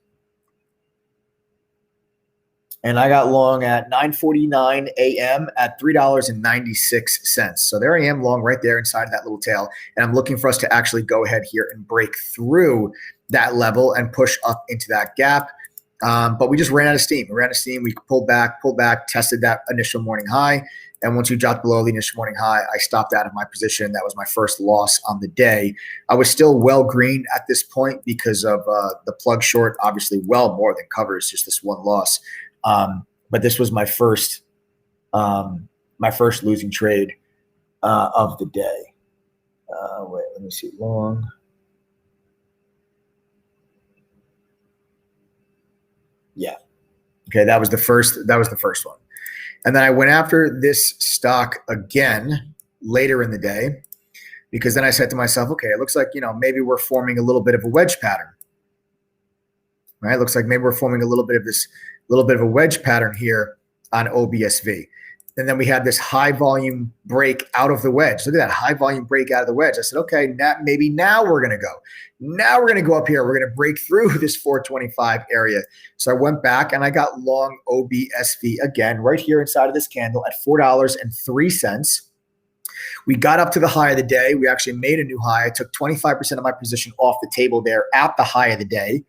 And I got long at 9:49 a.m. at $3.96. So there I am long right there inside of that little tail. And I'm looking for us to actually go ahead here and break through that level and push up into that gap. But we just ran out of steam. We ran out of steam. We pulled back, tested that initial morning high. And once we dropped below the initial morning high, I stopped out of my position. That was my first loss on the day. I was still well green at this point because of the plug short, obviously well more than covers just this one loss. But this was my first losing trade of the day. Wait, let me see. Long. Yeah. Okay, that was the first one. And then I went after this stock again later in the day because then I said to myself, okay, it looks like, maybe we're forming a little bit of a wedge pattern. Right? It looks like maybe we're forming a little bit of a wedge pattern here on OBSV. And then we had this high volume break out of the wedge. Look at that high volume break out of the wedge. I said, okay, maybe now we're going to go. Now we're going to go up here. We're going to break through this 425 area. So I went back and I got long OBSV again right here inside of this candle at $4.03. We got up to the high of the day. We actually made a new high. I took 25% of my position off the table there at the high of the day.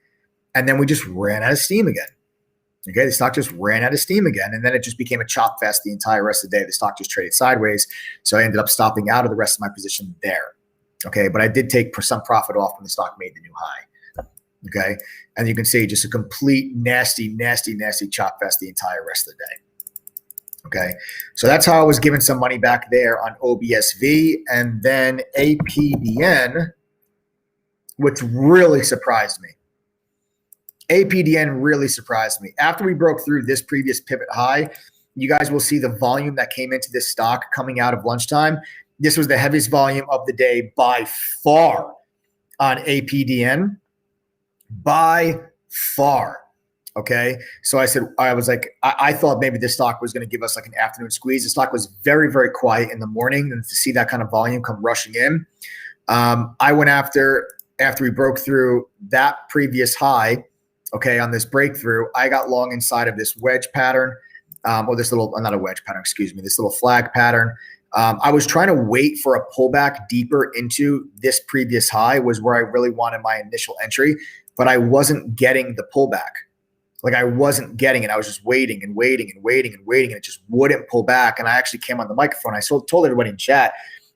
And then we just ran out of steam again. Okay, the stock just ran out of steam again, and then it just became a chop fest the entire rest of the day. The stock just traded sideways, so I ended up stopping out of the rest of my position there. Okay, but I did take some profit off when the stock made the new high. Okay, and you can see just a complete nasty chop fest the entire rest of the day. Okay, so that's how I was giving some money back there on OBSV, and then APDN, which really surprised me. APDN really surprised me. After we broke through this previous pivot high, you guys will see the volume that came into this stock coming out of lunchtime. This was the heaviest volume of the day by far on APDN. By far. Okay. So I thought maybe this stock was going to give us like an afternoon squeeze. The stock was very, very quiet in the morning. And to see that kind of volume come rushing in, I went after we broke through that previous high. Okay, on this breakthrough, I got long inside of this wedge pattern, or this little, not a wedge pattern, excuse me, this little flag pattern. I was trying to wait for a pullback deeper into this previous high was where I really wanted my initial entry, but I wasn't getting the pullback. Like I wasn't getting it. I was just waiting and it just wouldn't pull back. And I actually came on the microphone. I told everybody in chat,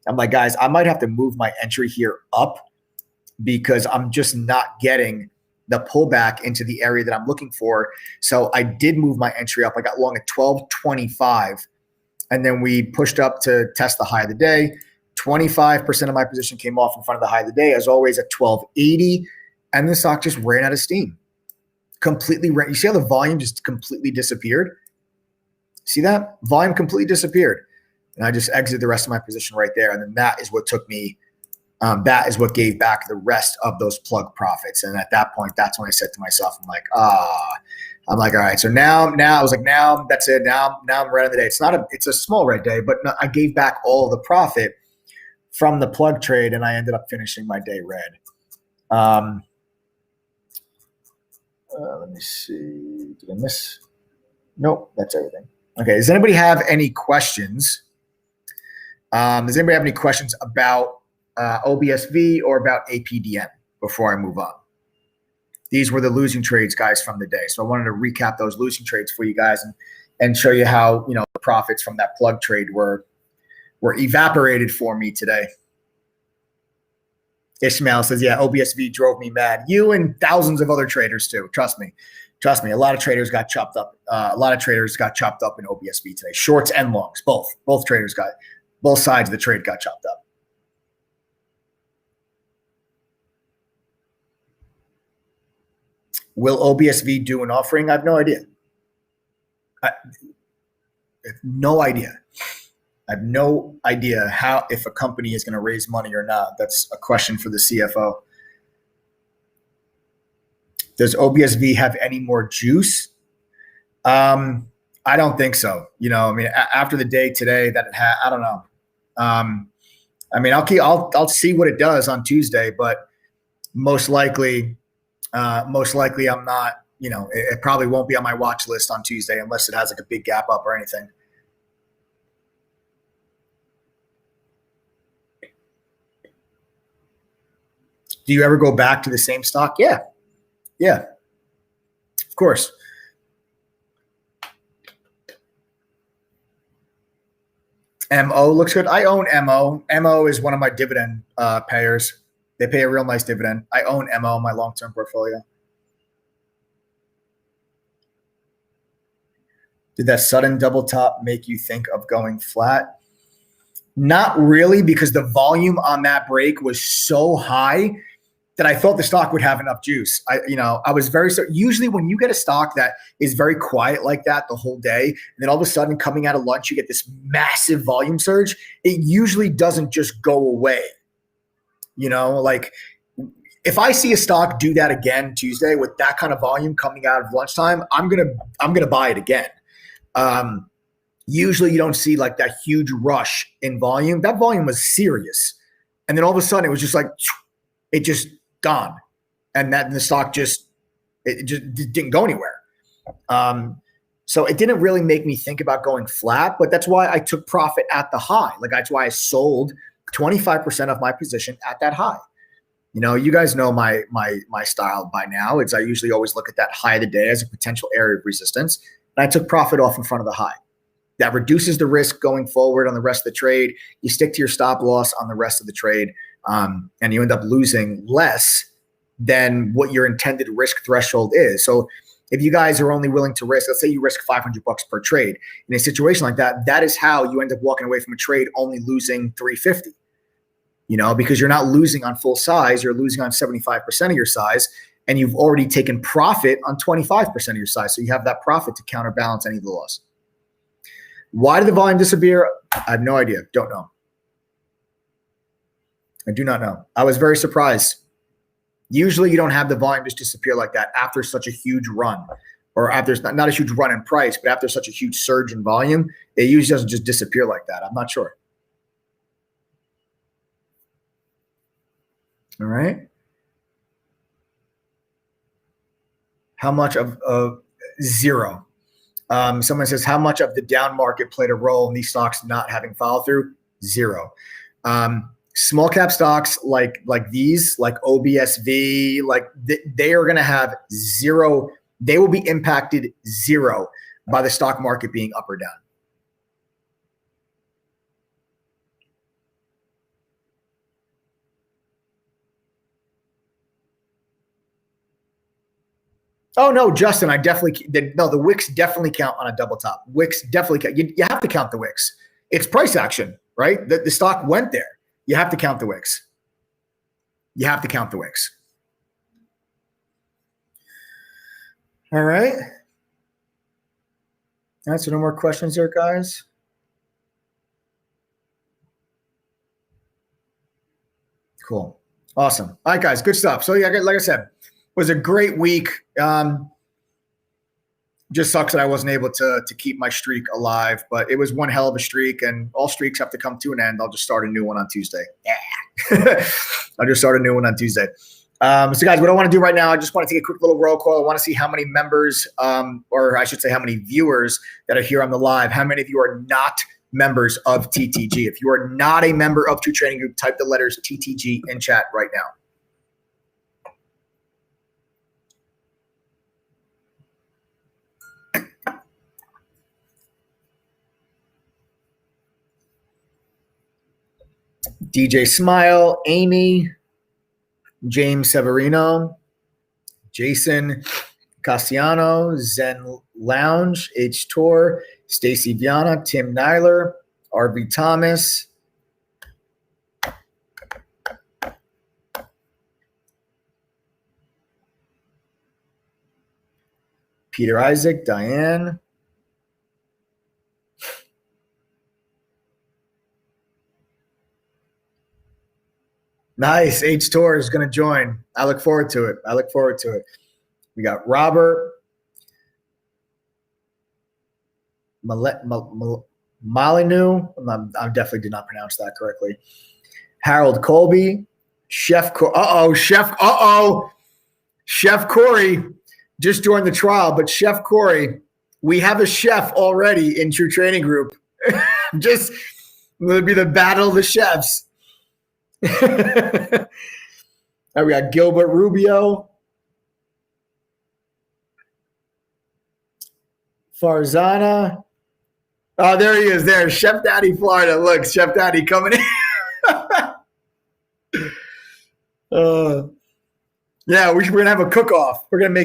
I'm like, guys, I might have to move my entry here up because I'm just not getting the pullback into the area that I'm looking for. So I did move my entry up. I got long at 12.25, and then we pushed up to test the high of the day. 25% of my position came off in front of the high of the day, as always, at 12.80, and the stock just ran out of steam. Completely ran. You see how the volume just completely disappeared? See that? Volume completely disappeared. And I just exited the rest of my position right there, and then that is what took me that is what gave back the rest of those plug profits. And at that point, that's when I said to myself, I'm like, all right. So now I was like, now that's it. Now I'm red on the day. It's a small red day, but I gave back all of the profit from the plug trade, and I ended up finishing my day red. Let me see. Did I miss? Nope, that's everything. Okay. Does anybody have any questions? Does anybody have any questions about OBSV, or about APDM before I move on. These were the losing trades, guys, from the day. So I wanted to recap those losing trades for you guys and show you how, the profits from that plug trade were evaporated for me today. Ishmael says, yeah, OBSV drove me mad. You and thousands of other traders too. Trust me. A lot of traders got chopped up. A lot of traders got chopped up in OBSV today. Shorts and longs, both. Both sides of the trade got chopped up. Will OBSV do an offering? I have no idea. I have no idea. I have no idea if a company is going to raise money or not. That's a question for the CFO. Does OBSV have any more juice? I don't think so. After the day today that it had, I don't know. I'll see what it does on Tuesday, but most likely I'm not. It probably won't be on my watch list on Tuesday unless it has like a big gap up or anything. Do you ever go back to the same stock? Yeah, of course. MO looks good. I own MO. MO is one of my dividend payers. They pay a real nice dividend. I own MO in my long-term portfolio. Did that sudden double top make you think of going flat? Not really, because the volume on that break was so high that I thought the stock would have enough juice. I was usually when you get a stock that is very quiet like that the whole day, and then all of a sudden coming out of lunch, you get this massive volume surge, it usually doesn't just go away. Like if I see a stock do that again Tuesday with that kind of volume coming out of lunchtime, I'm gonna buy it again. Usually you don't see like that huge rush in volume. That volume was serious. And then all of a sudden it was just like, it just gone. And the stock just didn't go anywhere. So it didn't really make me think about going flat, but that's why I took profit at the high. Like that's why I sold 25% of my position at that high. You guys know my style by now. I usually always look at that high of the day as a potential area of resistance. And I took profit off in front of the high. That reduces the risk going forward on the rest of the trade. You stick to your stop loss on the rest of the trade, and you end up losing less than what your intended risk threshold is. So if you guys are only willing to risk, let's say you risk $500 per trade. In a situation like that, that is how you end up walking away from a trade only losing $350. Because you're not losing on full size, you're losing on 75% of your size, and you've already taken profit on 25% of your size. So you have that profit to counterbalance any of the loss. Why did the volume disappear? I have no idea. Don't know. I do not know. I was very surprised. Usually you don't have the volume just disappear like that after such a huge run, or after not a huge run in price, but after such a huge surge in volume, it usually doesn't just disappear like that. I'm not sure. All right. How much of zero? Someone says, how much of the down market played a role in these stocks not having follow through? Zero. Small cap stocks like these, like OBSV, they are going to have zero. They will be impacted zero by the stock market being up or down. Oh no, Justin, the wicks definitely count on a double top. Wicks definitely count. You have to count the wicks. It's price action, right? The stock went there. You have to count the wicks. You have to count the wicks. All right. All right, so no more questions there, guys. Cool. Awesome. All right, guys, good stuff. So yeah, like I said, was a great week. Just sucks that I wasn't able to keep my streak alive, but it was one hell of a streak, and all streaks have to come to an end. I'll just start a new one on Tuesday. Yeah. I'll just start a new one on Tuesday. So guys, what I want to do right now, I just want to take a quick little roll call. I want to see how many members, or I should say how many viewers that are here on the live. How many of you are not members of TTG. If you are not a member of True Trading Group, type the letters TTG in chat right now. DJ Smile, Amy, James Severino, Jason Cassiano, Zen Lounge, H Tour, Stacy Viana, Tim Nyler, RB Thomas, Peter Isaac, Diane. Nice. H Tour is going to join. I look forward to it. We got Robert Molyneux. I definitely did not pronounce that correctly. Harold Colby. Chef Corey just joined the trial, but Chef Corey, we have a chef already in True Trading Group. Just it'll be the battle of the chefs. Right, we got Gilbert Rubio, Farzana. Oh, there he is. There, Chef Daddy, Florida. Look, Chef Daddy coming in. Yeah, we're gonna have a cook-off. We're gonna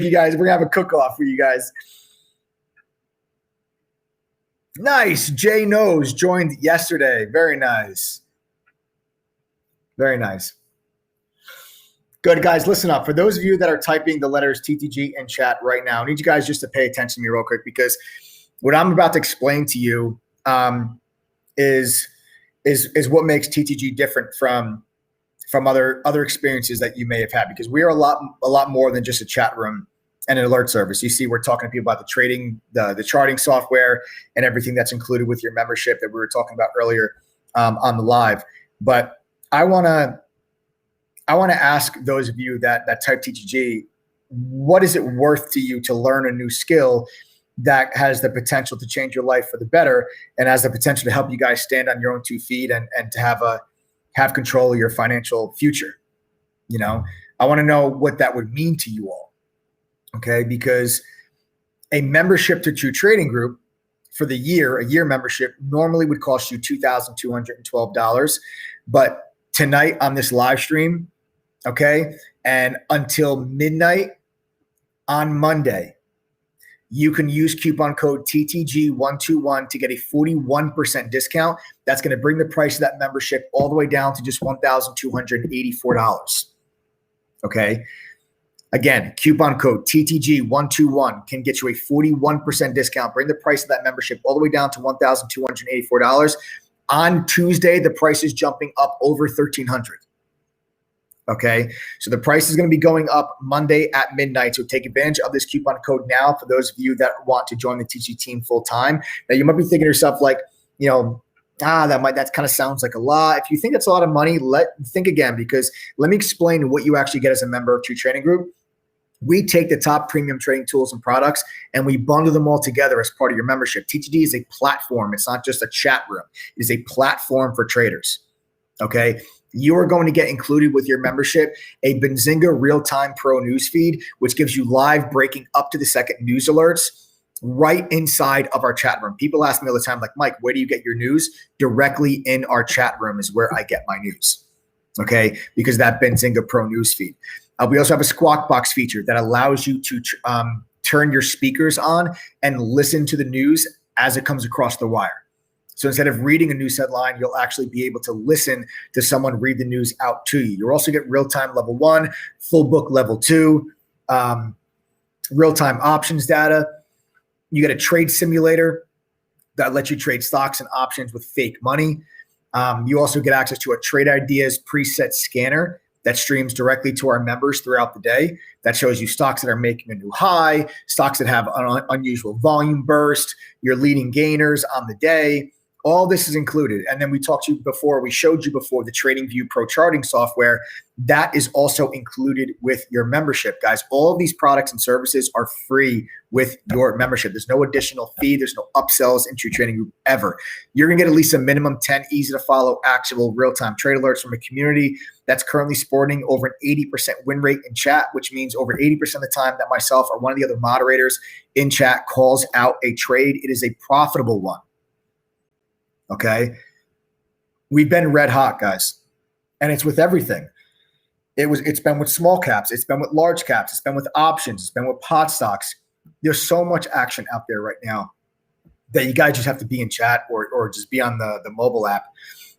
have a cook-off for you guys. Nice. Jay Knows joined yesterday. Very nice. Very nice. Good, guys. Listen up. For those of you that are typing the letters TTG in chat right now, I need you guys just to pay attention to me real quick, because what I'm about to explain to you is what makes TTG different from other experiences that you may have had, because we are a lot more than just a chat room and an alert service. You see, we're talking to people about the trading, the charting software, and everything that's included with your membership that we were talking about earlier on the live. But I want to ask those of you that type TTG, what is it worth to you to learn a new skill that has the potential to change your life for the better and has the potential to help you guys stand on your own 2 feet and to have control of your financial future? You know, I want to know what that would mean to you all. Okay, because a membership to True Trading Group for the year, a year membership normally would cost you $2,212, but tonight on this live stream, okay, and until midnight on Monday, you can use coupon code TTG121 to get a 41% discount. That's going to bring the price of that membership all the way down to just $1,284. Okay. Again, coupon code TTG121 can get you a 41% discount, bring the price of that membership all the way down to $1,284. On Tuesday, the price is jumping up over $1,300. Okay, so the price is going to be going up Monday at midnight. So take advantage of this coupon code now for those of you that want to join the TG team full time. Now, you might be thinking to yourself, like, you know, that kind of sounds like a lot. If you think it's a lot of money, think again, because let me explain what you actually get as a member of True Trading Group. We take the top premium trading tools and products and we bundle them all together as part of your membership. TTD is a platform. It's not just a chat room. It is a platform for traders. Okay. You are going to get included with your membership a Benzinga Real-Time Pro newsfeed, which gives you live breaking up to the second news alerts right inside of our chat room. People ask me all the time, like, Mike, where do you get your news? Directly in our chat room is where I get my news. Okay. Because that Benzinga Pro newsfeed. We also have a Squawk Box feature that allows you to turn your speakers on and listen to the news as it comes across the wire. So instead of reading a news headline, you'll actually be able to listen to someone read the news out to you. You'll also get real-time level 1, full book level 2, real-time options data. You get a trade simulator that lets you trade stocks and options with fake money. You also get access to a Trade Ideas preset scanner that streams directly to our members throughout the day. That shows you stocks that are making a new high, stocks that have an unusual volume burst, your leading gainers on the day, All this is included. And then we showed you before the TradingView Pro charting software. That is also included with your membership, guys. All of these products and services are free with your membership. There's no additional fee. There's no upsells into your trading group ever. You're going to get at least a minimum 10 easy to follow, actionable, real-time trade alerts from a community that's currently sporting over an 80% win rate in chat, which means over 80% of the time that myself or one of the other moderators in chat calls out a trade, it is a profitable one. Okay. We've been red hot, guys. And it's with everything. It's been with small caps. It's been with large caps. It's been with options. It's been with pot stocks. There's so much action out there right now that you guys just have to be in chat or just be on the mobile app.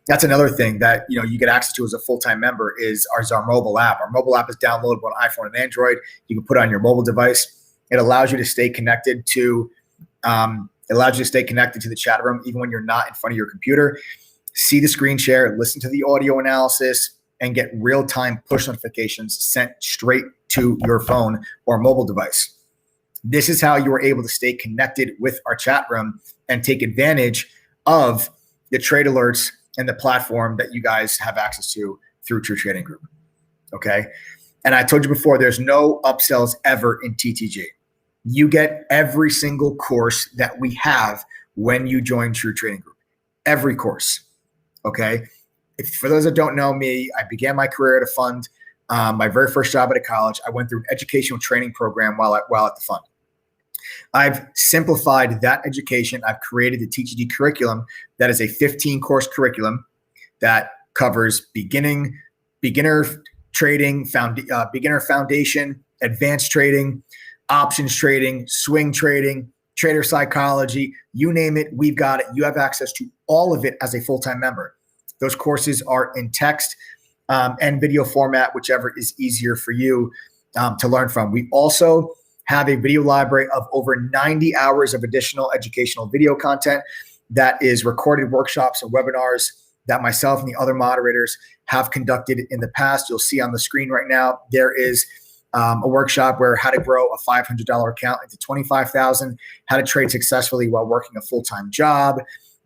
That's another thing that you get access to as a full-time member is our mobile app. Our mobile app is downloadable on iPhone and Android. You can put it on your mobile device. It allows you to stay connected to the chat room even when you're not in front of your computer. See the screen share, listen to the audio analysis, and get real-time push notifications sent straight to your phone or mobile device. This is how you are able to stay connected with our chat room and take advantage of the trade alerts and the platform that you guys have access to through True Trading Group. Okay? And I told you before, there's no upsells ever in TTG. You get every single course that we have when you join True Trading Group. Every course. Okay? For those that don't know me, I began my career at a fund. My very first job at a college, I went through an educational training program while at the fund. I've simplified that education. I've created the TTG curriculum that is a 15-course curriculum that covers beginner trading, beginner foundation, advanced trading, options trading, swing trading, trader psychology, you name it, we've got it. You have access to all of it as a full-time member. Those courses are in text and video format, whichever is easier for you to learn from. We also have a video library of over 90 hours of additional educational video content that is recorded workshops and webinars that myself and the other moderators have conducted in the past. You'll see on the screen right now, there is a workshop where how to grow a $500 account into $25,000, how to trade successfully while working a full-time job,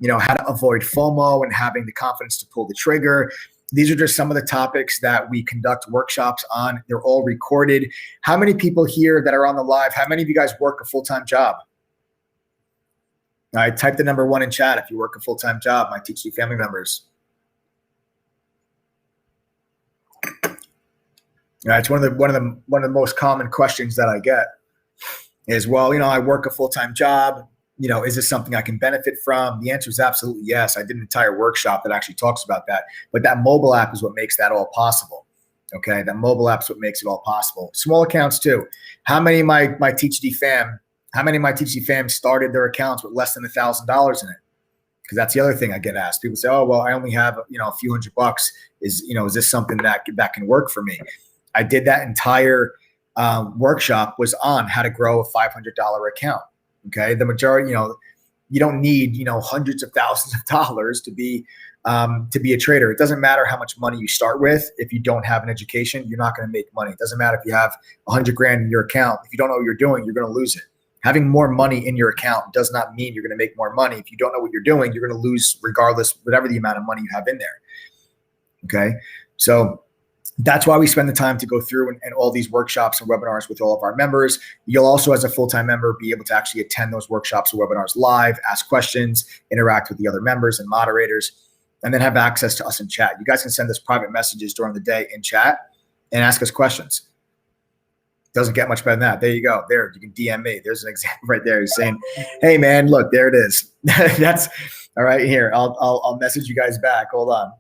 how to avoid FOMO and having the confidence to pull the trigger. These are just some of the topics that we conduct workshops on. They're all recorded. How many people here that are on the live, how many of you guys work a full-time job? All right, type the number 1 in chat if you work a full-time job, my TTG family members. All right, it's one of the most common questions that I get is, well, I work a full-time job. Is this something I can benefit from? The answer is absolutely yes. I did an entire workshop that actually talks about that. But that mobile app is what makes that all possible. Okay, that mobile app is what makes it all possible. Small accounts too. How many of my TTG fam started their accounts with less than $1,000 in it? Because that's the other thing I get asked. People say, "Oh, well, I only have a few $100. Is this something that can work for me?" I did that entire workshop was on how to grow a $500 account. Okay, the majority, you don't need hundreds of thousands of dollars to be a trader. It doesn't matter how much money you start with. If you don't have an education, you're not going to make money. It doesn't matter if you have $100,000 in your account. If you don't know what you're doing, you're going to lose it. Having more money in your account does not mean you're going to make more money. If you don't know what you're doing, you're going to lose regardless, whatever the amount of money you have in there. Okay, so that's why we spend the time to go through and all these workshops and webinars with all of our members. You'll also, as a full-time member, be able to actually attend those workshops or webinars live, ask questions, interact with the other members and moderators, and then have access to us in chat. You guys can send us private messages during the day in chat and ask us questions. Doesn't get much better than that. There you go. There, you can DM me. There's an example right there. He's saying, "Hey, man, look, there it is." That's all right. Here, I'll message you guys back. Hold on.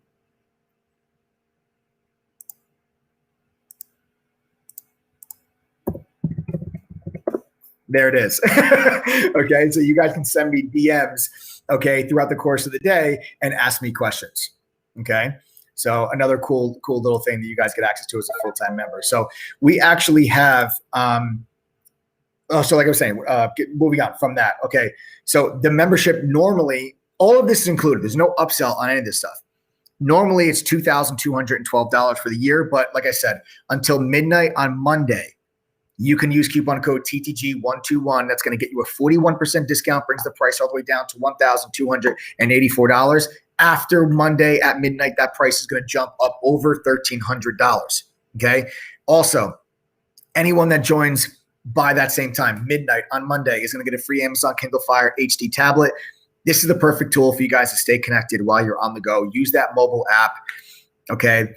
There it is. Okay, so you guys can send me DMs, okay, throughout the course of the day and ask me questions, okay? So another cool little thing that you guys get access to as a full-time member. So we actually have, so like I was saying, moving on from that, okay, so the membership normally, all of this is included. There's no upsell on any of this stuff. Normally it's $2,212 for the year, but like I said, until midnight on Monday, You can use coupon code TTG121. That's going to get you a 41% discount, brings the price all the way down to $1,284. After Monday at midnight, that price is going to jump up over $1,300. Okay. Also, anyone that joins by that same time, midnight on Monday, is going to get a free Amazon Kindle Fire HD tablet. This is the perfect tool for you guys to stay connected while you're on the go. Use that mobile app. Okay.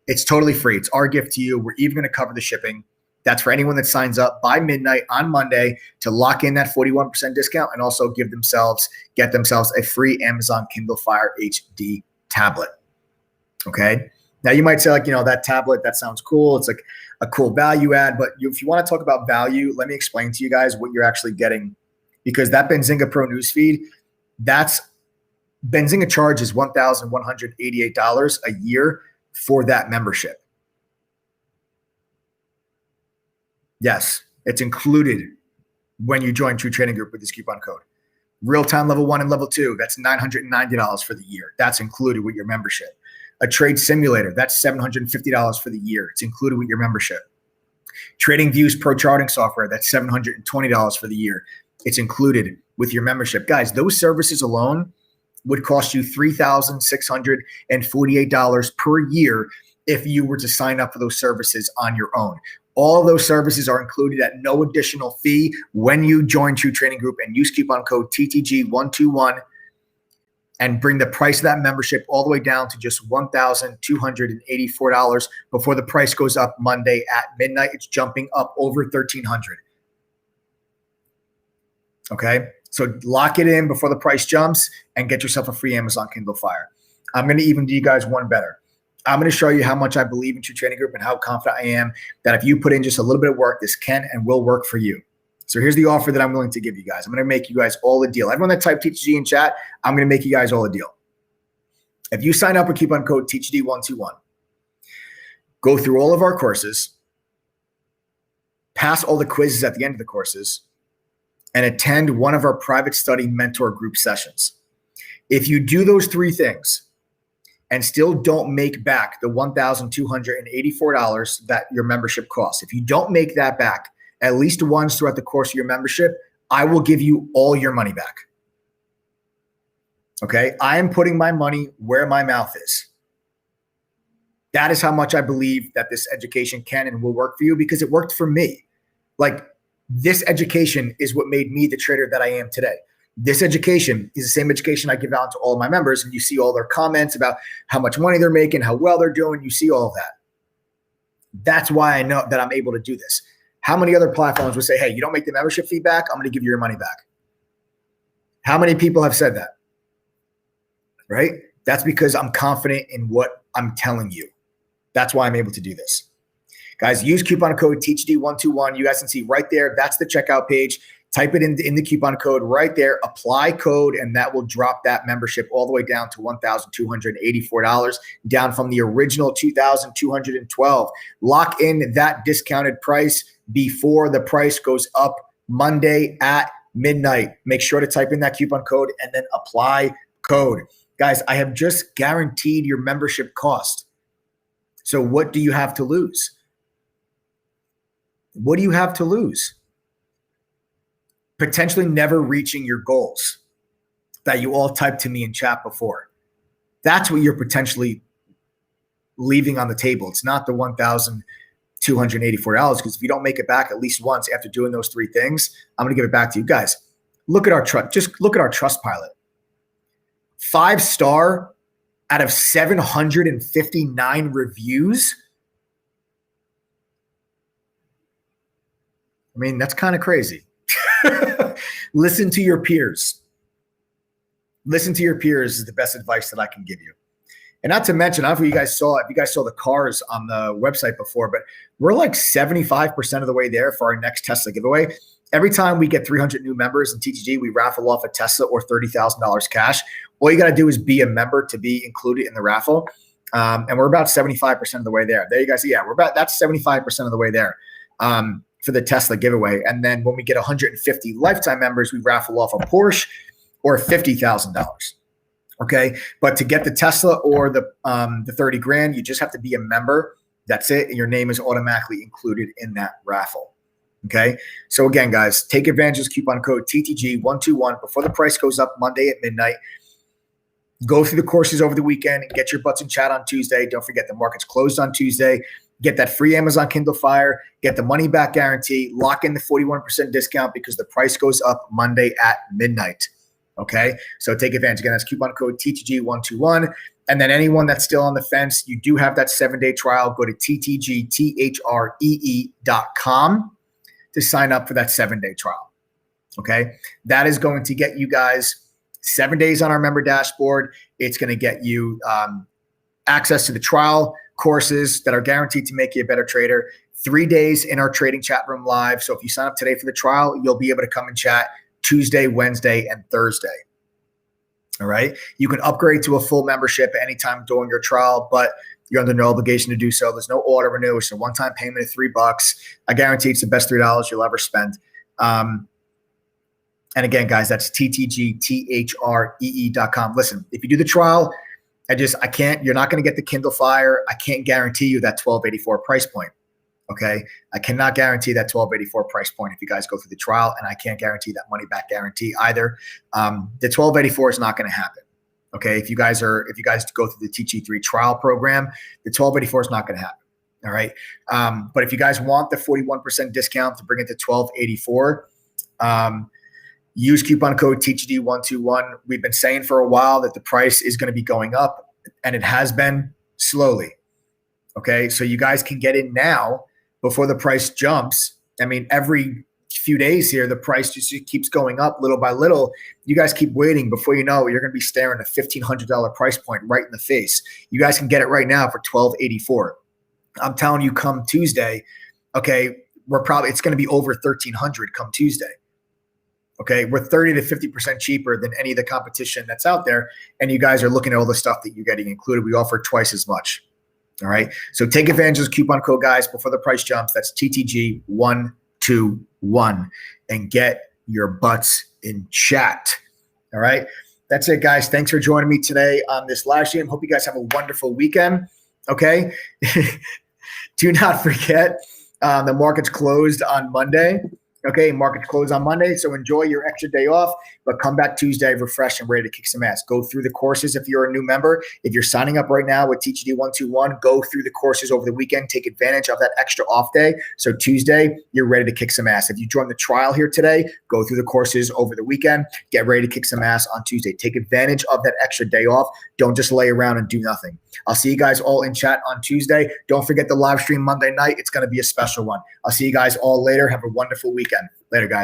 It's totally free. It's our gift to you. We're even going to cover the shipping. That's for anyone that signs up by midnight on Monday to lock in that 41% discount and also get themselves a free Amazon Kindle Fire HD tablet. Okay. Now you might say, like, that tablet, that sounds cool. It's like a cool value add, but if you want to talk about value, let me explain to you guys what you're actually getting, because that Benzinga Pro newsfeed, that's Benzinga charges $1,188 a year for that membership. Yes, it's included when you join True Trading Group with this coupon code. Real-time level 1 and level 2, that's $990 for the year. That's included with your membership. A trade simulator, that's $750 for the year. It's included with your membership. Trading Views Pro charting software, that's $720 for the year. It's included with your membership. Guys, those services alone would cost you $3,648 per year if you were to sign up for those services on your own. All of those services are included at no additional fee when you join True Trading Group and use coupon code TTG121 and bring the price of that membership all the way down to just $1,284 before the price goes up Monday at midnight. It's jumping up over $1,300. Okay, so lock it in before the price jumps and get yourself a free Amazon Kindle Fire. I'm going to even do you guys one better. I'm going to show you how much I believe in True Trading Group and how confident I am that if you put in just a little bit of work, this can and will work for you. So here's the offer that I'm willing to give you guys. I'm going to make you guys all a deal. Everyone that typed TTG in chat, I'm going to make you guys all a deal. If you sign up with coupon code TTG121, go through all of our courses, pass all the quizzes at the end of the courses, and attend one of our private study mentor group sessions. If you do those three things and still don't make back the $1,284 that your membership costs, if you don't make that back at least once throughout the course of your membership, I will give you all your money back. Okay? I am putting my money where my mouth is. That is how much I believe that this education can and will work for you, because it worked for me. Like, this education is what made me the trader that I am today. This education is the same education I give out to all of my members, and you see all their comments about how much money they're making, how well they're doing. You see all of that. That's why I know that I'm able to do this. How many other platforms would say, hey, you don't make the membership fee back, I'm going to give you your money back? How many people have said that? Right? That's because I'm confident in what I'm telling you. That's why I'm able to do this. Guys, use coupon code THD121. You guys can see right there. That's the checkout page. Type it in the coupon code right there. Apply code, and that will drop that membership all the way down to $1,284, down from the original $2,212. Lock in that discounted price before the price goes up Monday at midnight. Make sure to type in that coupon code and then apply code. Guys, I have just guaranteed your membership cost. So what do you have to lose? What do you have to lose? Potentially never reaching your goals that you all typed to me in chat before. That's what you're potentially leaving on the table. It's not the $1,284, because if you don't make it back at least once after doing those three things, I'm going to give it back to you guys. Look at our just look at our Trustpilot. 5-star out of 759 reviews. I mean, that's kind of crazy. Listen to your peers. Listen to your peers is the best advice that I can give you. And not to mention, I don't know if you guys saw the cars on the website before, but we're like 75% of the way there for our next Tesla giveaway. Every time we get 300 new members in TTG, we raffle off a Tesla or $30,000 cash. All you got to do is be a member to be included in the raffle. And we're about 75% of the way there. There you guys see, yeah, that's 75% of the way there. For the Tesla giveaway. And then when we get 150 lifetime members, we raffle off a Porsche or $50,000. Okay. But to get the Tesla or the 30 grand, you just have to be a member That's it. And your name is automatically included in that raffle. Okay. So again, guys, take advantage of this coupon code TTG121 before the price goes up Monday at midnight. Go through the courses over the weekend and get your butts in chat on Tuesday. Don't forget the market's closed on Tuesday. Get that free Amazon Kindle Fire. Get the money back guarantee. Lock in the 41% discount because the price goes up Monday at midnight. Okay. So take advantage. Again, that's coupon code TTG121. And then anyone that's still on the fence, you do have that 7-day trial. Go to ttgthree.com to sign up for that 7-day trial. Okay. That is going to get you guys 7 days on our member dashboard. It's going to get you access to the trial courses that are guaranteed to make you a better trader. 3 days in our trading chat room live. So if you sign up today for the trial, you'll be able to come and chat Tuesday, Wednesday, and Thursday. All right. You can upgrade to a full membership anytime during your trial, but you're under no obligation to do so. There's no auto renew. It's a one-time payment of $3. I guarantee it's the best $3 you'll ever spend. And again, guys, that's ttgthree.com. Listen, if you do the trial, you're not going to get the Kindle Fire. I can't guarantee you that $12.84 price point. Okay. I cannot guarantee that $12.84 price point if you guys go through the trial, and I can't guarantee that money back guarantee either. The $12.84 is not going to happen. Okay. If you guys go through the TG3 trial program, the $12.84 is not going to happen. All right. But if you guys want the 41% discount to bring it to $12.84, use coupon code TTG121. We've been saying for a while that the price is going to be going up, and it has been slowly. Okay. So you guys can get in now before the price jumps. I mean, every few days here, the price just keeps going up little by little. You guys keep waiting. Before you know it, you're going to be staring at a $1,500 price point right in the face. You guys can get it right now for $12.84. I'm telling you, come Tuesday, okay, it's going to be over $1,300 come Tuesday. Okay, we're 30 to 50% cheaper than any of the competition that's out there, and you guys are looking at all the stuff that you're getting included. We offer twice as much. All right, so take advantage of this coupon code, guys, before the price jumps. That's TTG121, and get your butts in chat. All right, that's it, guys. Thanks for joining me today on this live stream. Hope you guys have a wonderful weekend. Okay, do not forget the market's closed on Monday. Okay, markets close on Monday, so enjoy your extra day off, but come back Tuesday refreshed and ready to kick some ass. Go through the courses if you're a new member. If you're signing up right now with TGD121, go through the courses over the weekend. Take advantage of that extra off day. So Tuesday, you're ready to kick some ass. If you join the trial here today, go through the courses over the weekend. Get ready to kick some ass on Tuesday. Take advantage of that extra day off. Don't just lay around and do nothing. I'll see you guys all in chat on Tuesday. Don't forget the live stream Monday night. It's going to be a special one. I'll see you guys all later. Have a wonderful weekend. Later, guys.